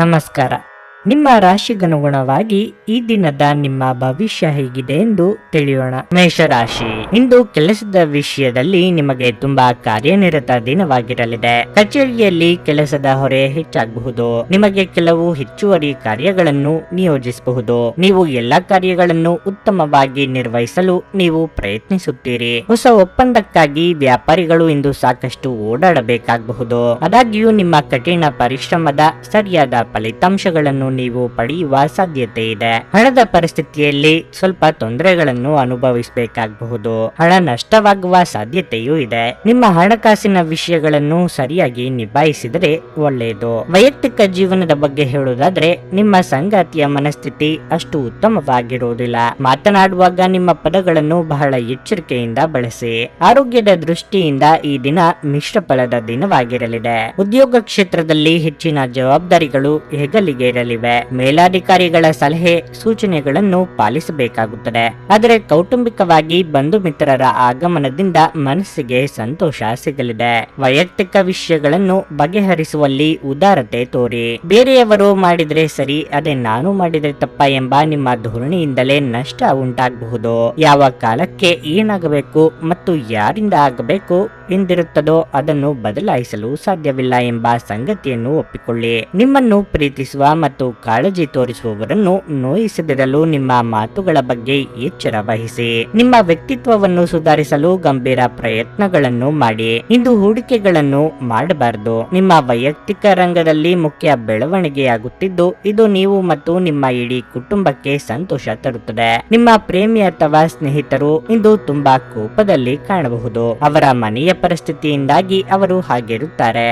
ನಮಸ್ಕಾರ. ನಿಮ್ಮ ರಾಶಿಗನುಗುಣವಾಗಿ ಈ ದಿನದ ನಿಮ್ಮ ಭವಿಷ್ಯ ಹೇಗಿದೆ ಎಂದು ತಿಳಿಯೋಣ. ಮೇಷರಾಶಿ, ಇಂದು ಕೆಲಸದ ವಿಷಯದಲ್ಲಿ ನಿಮಗೆ ತುಂಬಾ ಕಾರ್ಯನಿರತ ದಿನವಾಗಿರಲಿದೆ. ಕಚೇರಿಯಲ್ಲಿ ಕೆಲಸದ ಹೊರೆ ಹೆಚ್ಚಾಗಬಹುದು. ನಿಮಗೆ ಕೆಲವು ಹೆಚ್ಚುವರಿ ಕಾರ್ಯಗಳನ್ನು ನಿಯೋಜಿಸಬಹುದು. ನೀವು ಎಲ್ಲಾ ಕಾರ್ಯಗಳನ್ನು ಉತ್ತಮವಾಗಿ ನಿರ್ವಹಿಸಲು ನೀವು ಪ್ರಯತ್ನಿಸುತ್ತೀರಿ. ಹೊಸ ಒಪ್ಪಂದಕ್ಕಾಗಿ ವ್ಯಾಪಾರಿಗಳು ಇಂದು ಸಾಕಷ್ಟು ಓಡಾಡಬೇಕಾಗಬಹುದು. ಆದಾಗ್ಯೂ ನಿಮ್ಮ ಕಠಿಣ ಪರಿಶ್ರಮದ ಸರಿಯಾದ ಫಲಿತಾಂಶಗಳನ್ನು ನೀವು ಪಡೆಯುವ ಸಾಧ್ಯತೆ ಇದೆ. ಹಣದ ಪರಿಸ್ಥಿತಿಯಲ್ಲಿ ಸ್ವಲ್ಪ ತೊಂದರೆಗಳನ್ನು ಅನುಭವಿಸಬೇಕಾಗಬಹುದು. ಹಣ ನಷ್ಟವಾಗುವ ಸಾಧ್ಯತೆಯೂ ಇದೆ. ನಿಮ್ಮ ಹಣಕಾಸಿನ ವಿಷಯಗಳನ್ನು ಸರಿಯಾಗಿ ನಿಭಾಯಿಸಿದರೆ ಒಳ್ಳೆಯದು. ವೈಯಕ್ತಿಕ ಜೀವನದ ಬಗ್ಗೆ ಹೇಳುವುದಾದ್ರೆ ನಿಮ್ಮ ಸಂಗಾತಿಯ ಮನಸ್ಥಿತಿ ಅಷ್ಟು ಉತ್ತಮವಾಗಿರುವುದಿಲ್ಲ. ಮಾತನಾಡುವಾಗ ನಿಮ್ಮ ಪದಗಳನ್ನು ಬಹಳ ಎಚ್ಚರಿಕೆಯಿಂದ ಬಳಸಿ. ಆರೋಗ್ಯದ ದೃಷ್ಟಿಯಿಂದ ಈ ದಿನ ಮಿಶ್ರ ಫಲದ ದಿನವಾಗಿರಲಿದೆ. ಉದ್ಯೋಗ ಕ್ಷೇತ್ರದಲ್ಲಿ ಹೆಚ್ಚಿನ ಜವಾಬ್ದಾರಿಗಳು ಹೆಗಲಿಗೆ ಇರಲಿವೆ. ಮೇಲಾಧಿಕಾರಿಗಳ ಸಲಹೆ ಸೂಚನೆಗಳನ್ನು ಪಾಲಿಸಬೇಕಾಗುತ್ತದೆ. ಆದರೆ ಕೌಟುಂಬಿಕವಾಗಿ ಬಂಧು ಮಿತ್ರರ ಆಗಮನದಿಂದ ಮನಸ್ಸಿಗೆ ಸಂತೋಷ ಸಿಗಲಿದೆ. ವೈಯಕ್ತಿಕ ವಿಷಯಗಳನ್ನು ಬಗೆಹರಿಸುವಲ್ಲಿ ಉದಾರತೆ ತೋರಿ. ಬೇರೆಯವರು ಮಾಡಿದ್ರೆ ಸರಿ, ಅದೇ ನಾನು ಮಾಡಿದ್ರೆ ತಪ್ಪ ಎಂಬ ನಿಮ್ಮ ಧೋರಣೆಯಿಂದಲೇ ನಷ್ಟ ಉಂಟಾಗಬಹುದು. ಯಾವ ಕಾಲಕ್ಕೆ ಏನಾಗಬೇಕು ಮತ್ತು ಯಾರಿಂದ ಆಗಬೇಕು ಎಂದಿರುತ್ತದೋ ಅದನ್ನು ಬದಲಾಯಿಸಲು ಸಾಧ್ಯವಿಲ್ಲ ಎಂಬ ಸಂಗತಿಯನ್ನು ಒಪ್ಪಿಕೊಳ್ಳಿ. ನಿಮ್ಮನ್ನು ಪ್ರೀತಿಸುವ ಮತ್ತು ಕಾಳಜಿ ತೋರಿಸುವವರನ್ನು ನೋಯಿಸದಿರಲು ನಿಮ್ಮ ಮಾತುಗಳ ಬಗ್ಗೆ ಎಚ್ಚರ ವಹಿಸಿ. ನಿಮ್ಮ ವ್ಯಕ್ತಿತ್ವವನ್ನು ಸುಧಾರಿಸಲು ಗಂಭೀರ ಪ್ರಯತ್ನಗಳನ್ನು ಮಾಡಿ. ಇಂದು ಹೂಡಿಕೆಗಳನ್ನು ಮಾಡಬಾರದು. ನಿಮ್ಮ ವೈಯಕ್ತಿಕ ರಂಗದಲ್ಲಿ ಮುಖ್ಯ ಬೆಳವಣಿಗೆಯಾಗುತ್ತಿದ್ದು ಇದು ನೀವು ಮತ್ತು ನಿಮ್ಮ ಇಡೀ ಕುಟುಂಬಕ್ಕೆ ಸಂತೋಷ ತರುತ್ತದೆ. ನಿಮ್ಮ ಪ್ರೇಮಿ ಅಥವಾ ಸ್ನೇಹಿತರು ಇಂದು ತುಂಬಾ ಕೋಪದಲ್ಲಿ ಕಾಣಬಹುದು. ಅವರ ಮನೆಯ ಪರಿಸ್ಥಿತಿಯಿಂದಾಗಿ ಅವರು ಹಾಗಿರುತ್ತಾರೆ.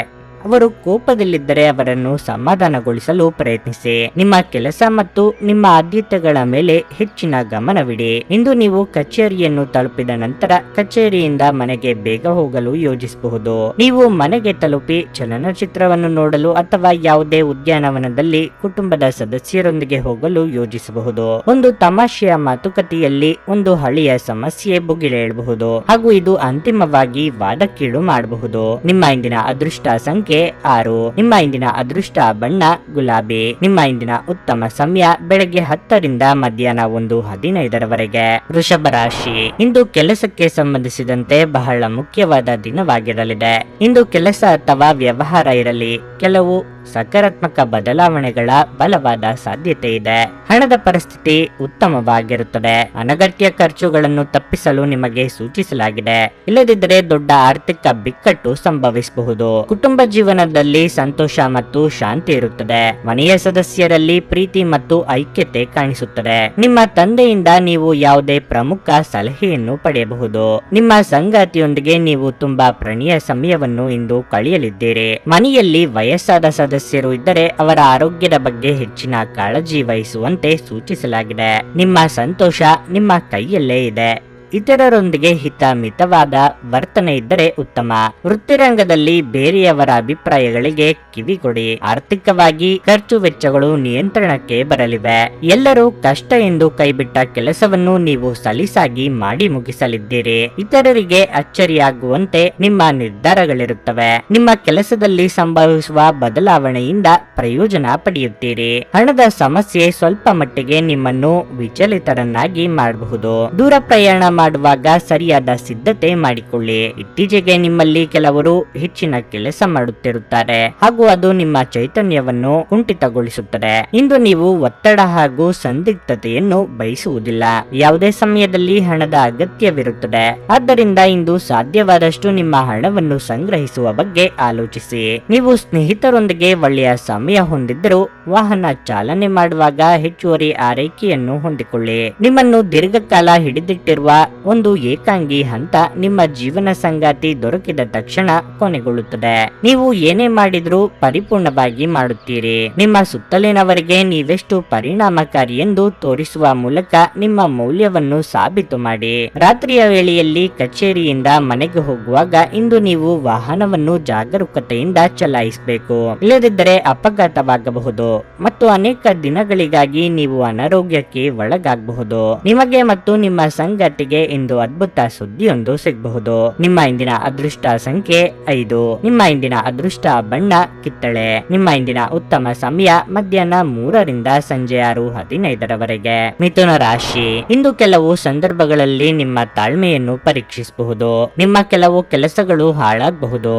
ಅವರು ಕೋಪದಲ್ಲಿದ್ದರೆ ಅವರನ್ನು ಸಮಾಧಾನಗೊಳಿಸಲು ಪ್ರಯತ್ನಿಸಿ. ನಿಮ್ಮ ಕೆಲಸ ಮತ್ತು ನಿಮ್ಮ ಆದ್ಯತೆಗಳ ಮೇಲೆ ಹೆಚ್ಚಿನ ಗಮನವಿಡಿ. ಇಂದು ನೀವು ಕಚೇರಿಯನ್ನು ತಲುಪಿದ ನಂತರ ಕಚೇರಿಯಿಂದ ಮನೆಗೆ ಬೇಗ ಹೋಗಲು ಯೋಜಿಸಬಹುದು. ನೀವು ಮನೆಗೆ ತಲುಪಿ ಚಲನಚಿತ್ರವನ್ನು ನೋಡಲು ಅಥವಾ ಯಾವುದೇ ಉದ್ಯಾನವನದಲ್ಲಿ ಕುಟುಂಬದ ಸದಸ್ಯರೊಂದಿಗೆ ಹೋಗಲು ಯೋಜಿಸಬಹುದು. ಒಂದು ತಮಾಷೆಯ ಮಾತುಕತೆಯಲ್ಲಿ ಒಂದು ಹಳೆಯ ಸಮಸ್ಯೆ ಭುಗಿಲೇಳಬಹುದು ಹಾಗೂ ಇದು ಅಂತಿಮವಾಗಿ ವಾದಕ್ಕೀಡು ಮಾಡಬಹುದು. ನಿಮ್ಮ ಇಂದಿನ ಅದೃಷ್ಟ ಸಂಖ್ಯೆ 6. ನಿಮ್ಮ ಇಂದಿನ ಅದೃಷ್ಟ ಬಣ್ಣ ಗುಲಾಬಿ. ನಿಮ್ಮ ಇಂದಿನ ಉತ್ತಮ ಸಮಯ ಬೆಳಗ್ಗೆ 10 ರಿಂದ ಮಧ್ಯಾಹ್ನ 1:15 ವೃಷಭ ರಾಶಿ, ಇಂದು ಕೆಲಸಕ್ಕೆ ಸಂಬಂಧಿಸಿದಂತೆ ಬಹಳ ಮುಖ್ಯವಾದ ದಿನವಾಗಿರಲಿದೆ. ಇಂದು ಕೆಲಸ ಅಥವಾ ವ್ಯವಹಾರ ಇರಲಿ, ಕೆಲವು ಸಕಾರಾತ್ಮಕ ಬದಲಾವಣೆಗಳ ಬಲವಾದ ಸಾಧ್ಯತೆ ಇದೆ. ಹಣದ ಪರಿಸ್ಥಿತಿ ಉತ್ತಮವಾಗಿರುತ್ತದೆ. ಅನಗತ್ಯ ಖರ್ಚುಗಳನ್ನು ತಪ್ಪಿಸಲು ನಿಮಗೆ ಸೂಚಿಸಲಾಗಿದೆ. ಇಲ್ಲದಿದ್ದರೆ ದೊಡ್ಡ ಆರ್ಥಿಕ ಬಿಕ್ಕಟ್ಟು ಸಂಭವಿಸಬಹುದು. ಕುಟುಂಬ ಜೀವನದಲ್ಲಿ ಸಂತೋಷ ಮತ್ತು ಶಾಂತಿ ಇರುತ್ತದೆ. ಮನೆಯ ಸದಸ್ಯರಲ್ಲಿ ಪ್ರೀತಿ ಮತ್ತು ಐಕ್ಯತೆ ಕಾಣಿಸುತ್ತದೆ. ನಿಮ್ಮ ತಂದೆಯಿಂದ ನೀವು ಯಾವುದೇ ಪ್ರಮುಖ ಸಲಹೆಯನ್ನು ಪಡೆಯಬಹುದು. ನಿಮ್ಮ ಸಂಗಾತಿಯೊಂದಿಗೆ ನೀವು ತುಂಬಾ ಪ್ರಣಯ ಸಮಯವನ್ನು ಇಂದು ಕಳೆಯಲಿದ್ದೀರಿ. ಮನೆಯಲ್ಲಿ ವಯಸ್ಸಾದ ಸದಸ್ಯರು ಇದ್ದರೆ ಅವರ ಆರೋಗ್ಯದ ಬಗ್ಗೆ ಹೆಚ್ಚಿನ ಕಾಳಜಿ ವಹಿಸುವಂತೆ ಸೂಚಿಸಲಾಗಿದೆ. ನಿಮ್ಮ ಸಂತೋಷ ನಿಮ್ಮ ಕೈಯಲ್ಲೇ ಇದೆ. ಇತರರೊಂದಿಗೆ ಹಿತಮಿತವಾದ ವರ್ತನೆ ಇದ್ದರೆ ಉತ್ತಮ. ವೃತ್ತಿರಂಗದಲ್ಲಿ ಬೇರೆಯವರ ಅಭಿಪ್ರಾಯಗಳಿಗೆ ಕಿವಿಗೊಡಿ. ಆರ್ಥಿಕವಾಗಿ ಖರ್ಚು ವೆಚ್ಚಗಳು ನಿಯಂತ್ರಣಕ್ಕೆ ಬರಲಿವೆ. ಎಲ್ಲರೂ ಕಷ್ಟ ಎಂದು ಕೈಬಿಟ್ಟ ಕೆಲಸವನ್ನು ನೀವು ಸಲೀಸಾಗಿ ಮಾಡಿ ಮುಗಿಸಲಿದ್ದೀರಿ. ಇತರರಿಗೆ ಅಚ್ಚರಿಯಾಗುವಂತೆ ನಿಮ್ಮ ನಿರ್ಧಾರಗಳಿರುತ್ತವೆ. ನಿಮ್ಮ ಕೆಲಸದಲ್ಲಿ ಸಂಭವಿಸುವ ಬದಲಾವಣೆಯಿಂದ ಪ್ರಯೋಜನ ಪಡೆಯುತ್ತೀರಿ. ಹಣದ ಸಮಸ್ಯೆ ಸ್ವಲ್ಪ ಮಟ್ಟಿಗೆ ನಿಮ್ಮನ್ನು ವಿಚಲಿತರನ್ನಾಗಿ ಮಾಡಬಹುದು. ದೂರ ಪ್ರಯಾಣ ಮಾಡುವಾಗ ಸರಿಯಾದ ಸಿದ್ಧತೆ ಮಾಡಿಕೊಳ್ಳಿ. ಇತ್ತೀಚೆಗೆ ನಿಮ್ಮಲ್ಲಿ ಕೆಲವರು ಹೆಚ್ಚಿನ ಕೆಲಸ ಮಾಡುತ್ತಿರುತ್ತಾರೆ ಹಾಗೂ ಅದು ನಿಮ್ಮ ಚೈತನ್ಯವನ್ನು ಕುಂಠಿತಗೊಳಿಸುತ್ತದೆ. ಇಂದು ನೀವು ಒತ್ತಡ ಹಾಗೂ ಸಂದಿಗ್ಧತೆಯನ್ನು ಬಯಸುವುದಿಲ್ಲ. ಯಾವುದೇ ಸಮಯದಲ್ಲಿ ಹಣದ ಅಗತ್ಯವಿರುತ್ತದೆ. ಆದ್ದರಿಂದ ಇಂದು ಸಾಧ್ಯವಾದಷ್ಟು ನಿಮ್ಮ ಹಣವನ್ನು ಸಂಗ್ರಹಿಸುವ ಬಗ್ಗೆ ಆಲೋಚಿಸಿ. ನೀವು ಸ್ನೇಹಿತರೊಂದಿಗೆ ಒಳ್ಳೆಯ ಸಮಯ ಹೊಂದಿದ್ದರೂ ವಾಹನ ಚಾಲನೆ ಮಾಡುವಾಗ ಹೆಚ್ಚುವರಿ ಆರೈಕೆಯನ್ನು ಹೊಂದಿಕೊಳ್ಳಿ. ನಿಮ್ಮನ್ನು ದೀರ್ಘಕಾಲ ಹಿಡಿದಿಟ್ಟಿರುವ ಒಂದು ಏಕಾಂಗಿ ಹಂತ ನಿಮ್ಮ ಜೀವನ ಸಂಗಾತಿ ದೊರಕಿದ ತಕ್ಷಣ ಕೊನೆಗೊಳ್ಳುತ್ತದೆ. ನೀವು ಏನೇ ಮಾಡಿದ್ರೂ ಪರಿಪೂರ್ಣವಾಗಿ ಮಾಡುತ್ತೀರಿ. ನಿಮ್ಮ ಸುತ್ತಲಿನವರಿಗೆ ನೀವೆಷ್ಟು ಪರಿಣಾಮಕಾರಿ ಎಂದು ತೋರಿಸುವ ಮೂಲಕ ನಿಮ್ಮ ಮೌಲ್ಯವನ್ನು ಸಾಬೀತು ಮಾಡಿ. ರಾತ್ರಿಯ ವೇಳೆಯಲ್ಲಿ ಕಚೇರಿಯಿಂದ ಮನೆಗೆ ಹೋಗುವಾಗ ಇಂದು ನೀವು ವಾಹನವನ್ನು ಜಾಗರೂಕತೆಯಿಂದ ಚಲಾಯಿಸಬೇಕು. ಇಲ್ಲದಿದ್ದರೆ ಅಪಘಾತವಾಗಬಹುದು ಮತ್ತು ಅನೇಕ ದಿನಗಳಿಗಾಗಿ ನೀವು ಅನಾರೋಗ್ಯಕ್ಕೆ ಒಳಗಾಗಬಹುದು. ನಿಮಗೆ ಮತ್ತು ನಿಮ್ಮ ಸಂಗಾತಿಗೆ ನಿಮಗೆ ಇಂದು ಅದ್ಭುತ ಸುದ್ದಿಯೊಂದು ಸಿಗಬಹುದು. ನಿಮ್ಮ ಇಂದಿನ ಅದೃಷ್ಟ ಸಂಖ್ಯೆ 5. ನಿಮ್ಮ ಇಂದಿನ ಅದೃಷ್ಟ ಬಣ್ಣ ಕಿತ್ತಳೆ. ನಿಮ್ಮ ಇಂದಿನ ಉತ್ತಮ ಸಮಯ ಮಧ್ಯಾಹ್ನ 3ರಿಂದ ಸಂಜೆ 6:15ರವರೆಗೆ. ಮಿಥುನ ರಾಶಿ, ಇಂದು ಕೆಲವು ಸಂದರ್ಭಗಳಲ್ಲಿ ನಿಮ್ಮ ತಾಳ್ಮೆಯನ್ನು ಪರೀಕ್ಷಿಸಬಹುದು. ನಿಮ್ಮ ಕೆಲವು ಕೆಲಸಗಳು ಹಾಳಾಗಬಹುದು,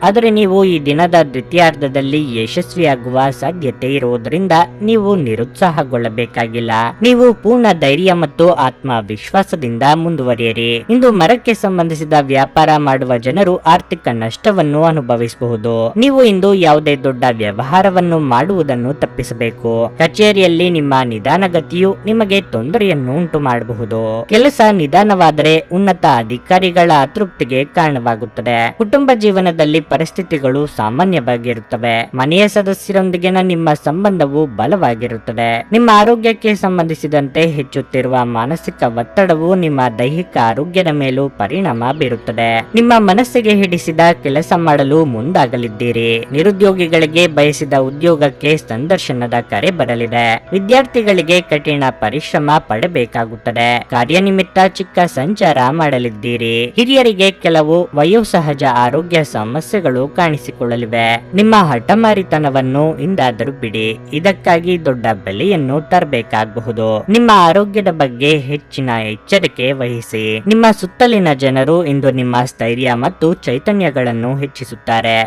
ಆದರೆ ನೀವು ಈ ದಿನದ ದ್ವಿತೀಯಾರ್ಧದಲ್ಲಿ ಯಶಸ್ವಿಯಾಗುವ ಸಾಧ್ಯತೆ ಇರುವುದರಿಂದ ನೀವು ನಿರುತ್ಸಾಹಗೊಳ್ಳಬೇಕಾಗಿಲ್ಲ. ನೀವು ಪೂರ್ಣ ಧೈರ್ಯ ಮತ್ತು ಆತ್ಮವಿಶ್ವಾಸದಿಂದ ಮುಂದುವರಿಯಿರಿ. ಇಂದು ಮರಕ್ಕೆ ಸಂಬಂಧಿಸಿದ ವ್ಯಾಪಾರ ಮಾಡುವ ಜನರು ಆರ್ಥಿಕ ನಷ್ಟವನ್ನು ಅನುಭವಿಸಬಹುದು. ನೀವು ಇಂದು ಯಾವುದೇ ದೊಡ್ಡ ವ್ಯವಹಾರವನ್ನು ಮಾಡುವುದನ್ನು ತಪ್ಪಿಸಬೇಕು. ಕಚೇರಿಯಲ್ಲಿ ನಿಮ್ಮ ನಿಧಾನಗತಿಯು ನಿಮಗೆ ತೊಂದರೆಯನ್ನು ಉಂಟು ಮಾಡಬಹುದು. ಕೆಲಸ ನಿಧಾನವಾದರೆ ಉನ್ನತ ಅಧಿಕಾರಿಗಳ ಅತೃಪ್ತಿಗೆ ಕಾರಣವಾಗುತ್ತದೆ. ಕುಟುಂಬ ಜೀವನದಲ್ಲಿ ಪರಿಸ್ಥಿತಿಗಳು ಸಾಮಾನ್ಯವಾಗಿರುತ್ತವೆ. ಮನೆಯ ಸದಸ್ಯರೊಂದಿಗಿನ ನಿಮ್ಮ ಸಂಬಂಧವು ಬಲವಾಗಿರುತ್ತದೆ. ನಿಮ್ಮ ಆರೋಗ್ಯಕ್ಕೆ ಸಂಬಂಧಿಸಿದಂತೆ ಹೆಚ್ಚುತ್ತಿರುವ ಮಾನಸಿಕ ಒತ್ತಡವು ನಿಮ್ಮ ದೈಹಿಕ ಆರೋಗ್ಯದ ಮೇಲೂ ಪರಿಣಾಮ ಬೀರುತ್ತದೆ. ನಿಮ್ಮ ಮನಸ್ಸಿಗೆ ಹಿಡಿಸಿದ ಕೆಲಸ ಮಾಡಲು ಮುಂದಾಗಲಿದ್ದೀರಿ. ನಿರುದ್ಯೋಗಿಗಳಿಗೆ ಬಯಸಿದ ಉದ್ಯೋಗಕ್ಕೆ ಸಂದರ್ಶನದ ಕರೆ ಬರಲಿದೆ. ವಿದ್ಯಾರ್ಥಿಗಳಿಗೆ ಕಠಿಣ ಪರಿಶ್ರಮ ಪಡಬೇಕಾಗುತ್ತದೆ. ಕಾರ್ಯನಿಮಿತ್ತ ಚಿಕ್ಕ ಸಂಚಾರ ಮಾಡಲಿದ್ದೀರಿ. ಹಿರಿಯರಿಗೆ ಕೆಲವು ವಯೋಸಹಜ ಆರೋಗ್ಯ ಸಮಸ್ಯೆಗಳು ಕಾಣಿಸಿಕೊಳ್ಳಲಿವೆ. ನಿಮ್ಮ ಹಠಮಾರಿತನವನ್ನು ಇಂದಾದರೂ ಬಿಡಿ. ಇದಕ್ಕಾಗಿ ದೊಡ್ಡ ಬೆಲೆಯನ್ನು ತರಬೇಕಾಗಬಹುದು. ನಿಮ್ಮ ಆರೋಗ್ಯದ ಬಗ್ಗೆ ಹೆಚ್ಚಿನ ಎಚ್ಚರಿಕೆ ವಹಿಸಿ. ನಿಮ್ಮ ಸುತ್ತಲಿನ ಜನರು ಇಂದು ನಿಮ್ಮ ಸ್ಥೈರ್ಯ ಮತ್ತು ಚೈತನ್ಯಗಳನ್ನು ಹೆಚ್ಚಿಸುತ್ತಾರೆ.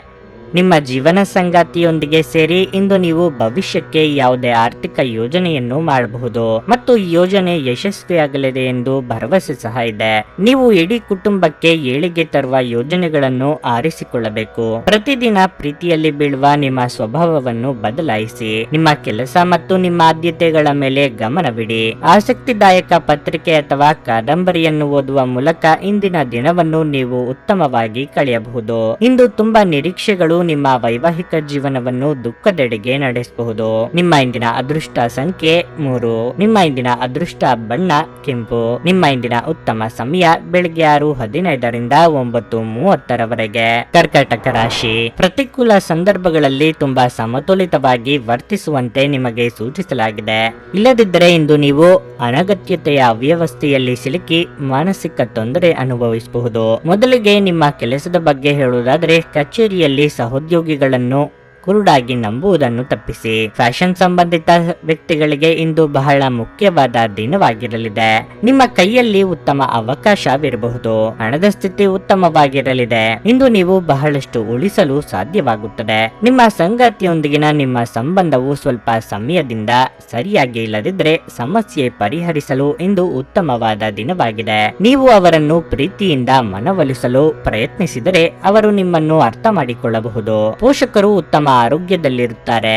ನಿಮ್ಮ ಜೀವನ ಸಂಗಾತಿಯೊಂದಿಗೆ ಸೇರಿ ಇಂದು ನೀವು ಭವಿಷ್ಯಕ್ಕೆ ಯಾವುದೇ ಆರ್ಥಿಕ ಯೋಜನೆಯನ್ನು ಮಾಡಬಹುದು ಮತ್ತು ಈ ಯೋಜನೆ ಯಶಸ್ವಿಯಾಗಲಿದೆ ಎಂದು ಭರವಸೆ ಸಹ ಇದೆ. ನೀವು ಇಡೀ ಕುಟುಂಬಕ್ಕೆ ಏಳಿಗೆ ತರುವ ಯೋಜನೆಗಳನ್ನು ಆರಿಸಿಕೊಳ್ಳಬೇಕು. ಪ್ರತಿದಿನ ಪ್ರೀತಿಯಲ್ಲಿ ಬೀಳುವ ನಿಮ್ಮ ಸ್ವಭಾವವನ್ನು ಬದಲಾಯಿಸಿ. ನಿಮ್ಮ ಕೆಲಸ ಮತ್ತು ನಿಮ್ಮ ಆದ್ಯತೆಗಳ ಮೇಲೆ ಗಮನವಿಡಿ. ಆಸಕ್ತಿದಾಯಕ ಪತ್ರಿಕೆ ಅಥವಾ ಕಾದಂಬರಿಯನ್ನು ಓದುವ ಮೂಲಕ ಇಂದಿನ ದಿನವನ್ನು ನೀವು ಉತ್ತಮವಾಗಿ ಕಳೆಯಬಹುದು. ಇಂದು ತುಂಬಾ ನಿರೀಕ್ಷೆಗಳು ನಿಮ್ಮ ವೈವಾಹಿಕ ಜೀವನವನ್ನು ದುಃಖದೆಡೆಗೆ ನಡೆಸಬಹುದು. ನಿಮ್ಮ ಇಂದಿನ ಅದೃಷ್ಟ ಸಂಖ್ಯೆ 3. ನಿಮ್ಮ ಇಂದಿನ ಅದೃಷ್ಟ ಬಣ್ಣ ಕೆಂಪು. ನಿಮ್ಮ ಇಂದಿನ ಉತ್ತಮ ಸಮಯ ಬೆಳಗ್ಗೆ 6:15ರಿಂದ 9:30ರವರೆಗೆ. ಕರ್ಕಾಟಕ ರಾಶಿ, ಪ್ರತಿಕೂಲ ಸಂದರ್ಭಗಳಲ್ಲಿ ತುಂಬಾ ಸಮತೋಲಿತವಾಗಿ ವರ್ತಿಸುವಂತೆ ನಿಮಗೆ ಸೂಚಿಸಲಾಗಿದೆ. ಇಲ್ಲದಿದ್ದರೆ ಇಂದು ನೀವು ಅನಗತ್ಯತೆಯ ಅವ್ಯವಸ್ಥೆಯಲ್ಲಿ ಸಿಲುಕಿ ಮಾನಸಿಕ ತೊಂದರೆ ಅನುಭವಿಸಬಹುದು. ಮೊದಲಿಗೆ ನಿಮ್ಮ ಕೆಲಸದ ಬಗ್ಗೆ ಹೇಳುವುದಾದರೆ, ಕಚೇರಿಯಲ್ಲಿ ಸಹೋದ್ಯೋಗಿಗಳನ್ನು ಕುರುಡಾಗಿ ನಂಬುವುದನ್ನು ತಪ್ಪಿಸಿ. ಫ್ಯಾಷನ್ ಸಂಬಂಧಿತ ವ್ಯಕ್ತಿಗಳಿಗೆ ಇಂದು ಬಹಳ ಮುಖ್ಯವಾದ ದಿನವಾಗಿರಲಿದೆ. ನಿಮ್ಮ ಕೈಯಲ್ಲಿ ಉತ್ತಮ ಅವಕಾಶವಿರಬಹುದು. ಹಣದ ಸ್ಥಿತಿ ಉತ್ತಮವಾಗಿರಲಿದೆ. ಇಂದು ನೀವು ಬಹಳಷ್ಟು ಉಳಿಸಲು ಸಾಧ್ಯವಾಗುತ್ತದೆ. ನಿಮ್ಮ ಸಂಗಾತಿಯೊಂದಿಗಿನ ನಿಮ್ಮ ಸಂಬಂಧವು ಸ್ವಲ್ಪ ಸಮಯದಿಂದ ಸರಿಯಾಗಿ ಇಲ್ಲದಿದ್ದರೆ ಸಮಸ್ಯೆ ಪರಿಹರಿಸಲು ಇಂದು ಉತ್ತಮವಾದ ದಿನವಾಗಿದೆ. ನೀವು ಅವರನ್ನು ಪ್ರೀತಿಯಿಂದ ಮನವೊಲಿಸಲು ಪ್ರಯತ್ನಿಸಿದರೆ ಅವರು ನಿಮ್ಮನ್ನು ಅರ್ಥ ಮಾಡಿಕೊಳ್ಳಬಹುದು. ಪೋಷಕರು ಉತ್ತಮ ಆರೋಗ್ಯದಲ್ಲಿರುತ್ತಾರೆ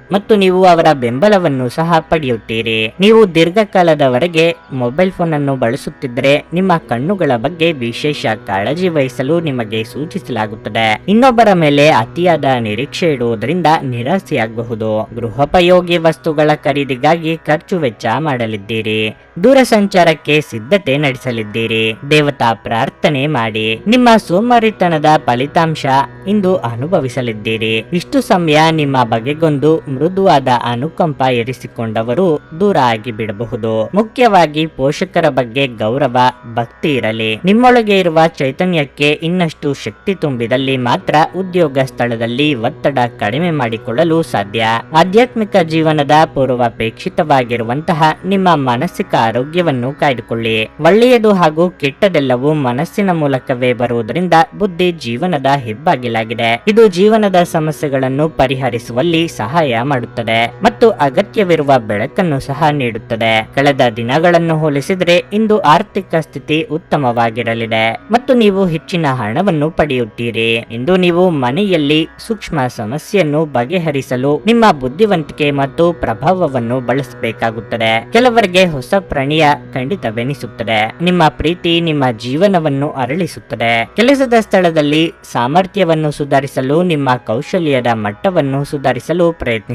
ಮತ್ತು ನೀವು ಅವರ ಬೆಂಬಲವನ್ನು ಸಹ ಪಡೆಯುತ್ತೀರಿ. ನೀವು ದೀರ್ಘಕಾಲದವರೆಗೆ ಮೊಬೈಲ್ ಫೋನ್ ಅನ್ನು ಬಳಸುತ್ತಿದ್ದರೆ ನಿಮ್ಮ ಕಣ್ಣುಗಳ ಬಗ್ಗೆ ವಿಶೇಷ ಕಾಳಜಿ ವಹಿಸಲು ನಿಮಗೆ ಸೂಚಿಸಲಾಗುತ್ತದೆ. ಇನ್ನೊಬ್ಬರ ಮೇಲೆ ಅತಿಯಾದ ನಿರೀಕ್ಷೆ ಇಡುವುದರಿಂದ ನಿರಾಸೆಯಾಗಬಹುದು. ಗೃಹೋಪಯೋಗಿ ವಸ್ತುಗಳ ಖರೀದಿಗಾಗಿ ಖರ್ಚು ವೆಚ್ಚ ಮಾಡಲಿದ್ದೀರಿ. ದೂರ ಸಂಚಾರಕ್ಕೆ ಸಿದ್ಧತೆ ನಡೆಸಲಿದ್ದೀರಿ. ದೇವತಾ ಪ್ರಾರ್ಥನೆ ಮಾಡಿ. ನಿಮ್ಮ ಸೋಮಾರಿತನದ ಫಲಿತಾಂಶ ಇಂದು ಅನುಭವಿಸಲಿದ್ದೀರಿ. ಇಷ್ಟು ಸಮಯ ನಿಮ್ಮ ಬಗೆಗೊಂದು ಮೃದುವಾದ ಅನುಕಂಪ ಇರಿಸಿಕೊಂಡವರು ದೂರ ಆಗಿ ಬಿಡಬಹುದು. ಮುಖ್ಯವಾಗಿ ಪೋಷಕರ ಬಗ್ಗೆ ಗೌರವ, ಭಕ್ತಿ ಇರಲಿ. ನಿಮ್ಮೊಳಗೆ ಇರುವ ಚೈತನ್ಯಕ್ಕೆ ಇನ್ನಷ್ಟು ಶಕ್ತಿ ತುಂಬಿದಲ್ಲಿ ಮಾತ್ರ ಉದ್ಯೋಗ ಸ್ಥಳದಲ್ಲಿ ಒತ್ತಡ ಕಡಿಮೆ ಮಾಡಿಕೊಳ್ಳಲು ಸಾಧ್ಯ. ಆಧ್ಯಾತ್ಮಿಕ ಜೀವನದ ಪೂರ್ವಾಪೇಕ್ಷಿತವಾಗಿರುವಂತಹ ನಿಮ್ಮ ಮಾನಸಿಕ ಆರೋಗ್ಯವನ್ನು ಕಾಯ್ದುಕೊಳ್ಳಿ. ಒಳ್ಳೆಯದು ಹಾಗೂ ಕೆಟ್ಟದೆಲ್ಲವೂ ಮನಸ್ಸಿನ ಮೂಲಕವೇ ಬರುವುದರಿಂದ ಬುದ್ಧಿ ಜೀವನದ ಹೆಬ್ಬಾಗಿಲಾಗಿದೆ. ಇದು ಜೀವನದ ಸಮಸ್ಯೆಗಳನ್ನು ಪರಿಹರಿಸುವಲ್ಲಿ ಸಹಾಯ ಮಾಡುತ್ತದೆ ಮತ್ತು ಅಗತ್ಯವಿರುವ ಬೆಳಕನ್ನು ಸಹ ನೀಡುತ್ತದೆ. ಕಳೆದ ದಿನಗಳನ್ನು ಹೋಲಿಸಿದರೆ ಇಂದು ಆರ್ಥಿಕ ಸ್ಥಿತಿ ಉತ್ತಮವಾಗಿರಲಿದೆ ಮತ್ತು ನೀವು ಹೆಚ್ಚಿನ ಹಣವನ್ನು ಪಡೆಯುತ್ತೀರಿ. ಇಂದು ನೀವು ಮನೆಯಲ್ಲಿ ಸೂಕ್ಷ್ಮ ಸಮಸ್ಯೆಯನ್ನು ಬಗೆಹರಿಸಲು ನಿಮ್ಮ ಬುದ್ಧಿವಂತಿಕೆ ಮತ್ತು ಪ್ರಭಾವವನ್ನು ಬಳಸಬೇಕಾಗುತ್ತದೆ. ಕೆಲವರಿಗೆ ಹೊಸ ಪ್ರಣಯ ಖಂಡಿತವೆನಿಸುತ್ತದೆ. ನಿಮ್ಮ ಪ್ರೀತಿ ನಿಮ್ಮ ಜೀವನವನ್ನು ಅರಳಿಸುತ್ತದೆ. ಕೆಲಸದ ಸ್ಥಳದಲ್ಲಿ ಸಾಮರ್ಥ್ಯವನ್ನು ಸುಧಾರಿಸಲು ನಿಮ್ಮ ಕೌಶಲ್ಯದ ಮಟ್ಟವನ್ನು ಸುಧಾರಿಸಲು ಪ್ರಯತ್ನಿಸಿ.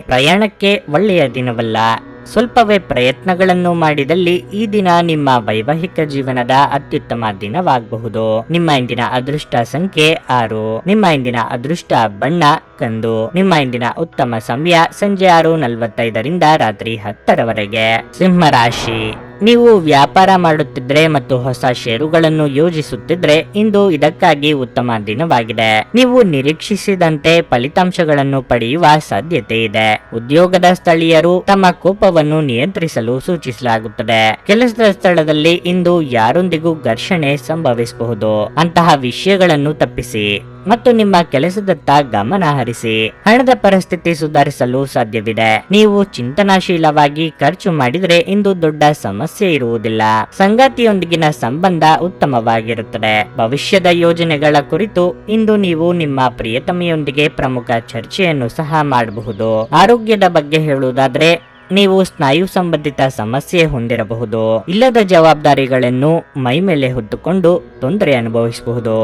ಪ್ರಯಾಣಕ್ಕೆ ಒಳ್ಳೆಯ ದಿನವಲ್ಲ. ಸ್ವಲ್ಪವೇ ಪ್ರಯತ್ನಗಳನ್ನು ಮಾಡಿದಲ್ಲಿ ಈ ದಿನ ನಿಮ್ಮ ವೈವಾಹಿಕ ಜೀವನದ ಅತ್ಯುತ್ತಮ ದಿನವಾಗಬಹುದು. ನಿಮ್ಮ ಇಂದಿನ ಅದೃಷ್ಟ ಸಂಖ್ಯೆ 6. ನಿಮ್ಮ ಇಂದಿನ ಅದೃಷ್ಟ ಬಣ್ಣ ಕಂದು. ನಿಮ್ಮ ಇಂದಿನ ಉತ್ತಮ ಸಮಯ ಸಂಜೆ 6:45ರಿಂದ ರಾತ್ರಿ 10ರವರೆಗೆ. ಸಿಂಹರಾಶಿ, ನೀವು ವ್ಯಾಪಾರ ಮಾಡುತ್ತಿದ್ರೆ ಮತ್ತು ಹೊಸ ಷೇರುಗಳನ್ನು ಯೋಜಿಸುತ್ತಿದ್ರೆ ಇಂದು ಇದಕ್ಕಾಗಿ ಉತ್ತಮ ದಿನವಾಗಿದೆ. ನೀವು ನಿರೀಕ್ಷಿಸಿದಂತೆ ಫಲಿತಾಂಶಗಳನ್ನು ಪಡೆಯುವ ಸಾಧ್ಯತೆ ಇದೆ. ಉದ್ಯೋಗದ ಸ್ಥಳೀಯರು ತಮ್ಮ ಕೋಪವನ್ನು ನಿಯಂತ್ರಿಸಲು ಸೂಚಿಸಲಾಗುತ್ತದೆ. ಕೆಲಸದ ಸ್ಥಳದಲ್ಲಿ ಇಂದು ಯಾರೊಂದಿಗೂ ಘರ್ಷಣೆ ಸಂಭವಿಸಬಹುದು. ಅಂತಹ ವಿಷಯಗಳನ್ನು ತಪ್ಪಿಸಿ ಮತ್ತು ನಿಮ್ಮ ಕೆಲಸದತ್ತ ಗಮನ ಹರಿಸಿ. ಹಣದ ಪರಿಸ್ಥಿತಿ ಸುಧಾರಿಸಲು ಸಾಧ್ಯವಿದೆ. ನೀವು ಚಿಂತನಾಶೀಲವಾಗಿ ಖರ್ಚು ಮಾಡಿದರೆ ಇಂದು ದೊಡ್ಡ ಸಮಸ್ಯೆ ಇರುವುದಿಲ್ಲ. ಸಂಗಾತಿಯೊಂದಿಗಿನ ಸಂಬಂಧ ಉತ್ತಮವಾಗಿರುತ್ತದೆ. ಭವಿಷ್ಯದ ಯೋಜನೆಗಳ ಕುರಿತು ಇಂದು ನೀವು ನಿಮ್ಮ ಪ್ರಿಯತಮೆಯೊಂದಿಗೆ ಪ್ರಮುಖ ಚರ್ಚೆಯನ್ನು ಸಹ ಮಾಡಬಹುದು. ಆರೋಗ್ಯದ ಬಗ್ಗೆ ಹೇಳುವುದಾದ್ರೆ ನೀವು ಸ್ನಾಯು ಸಂಬಂಧಿತ ಸಮಸ್ಯೆ ಹೊಂದಿರಬಹುದು. ಇಲ್ಲದ ಜವಾಬ್ದಾರಿಗಳನ್ನು ಮೈ ಮೇಲೆ ಹೊತ್ತುಕೊಂಡು ತೊಂದರೆ ಅನುಭವಿಸಬಹುದು.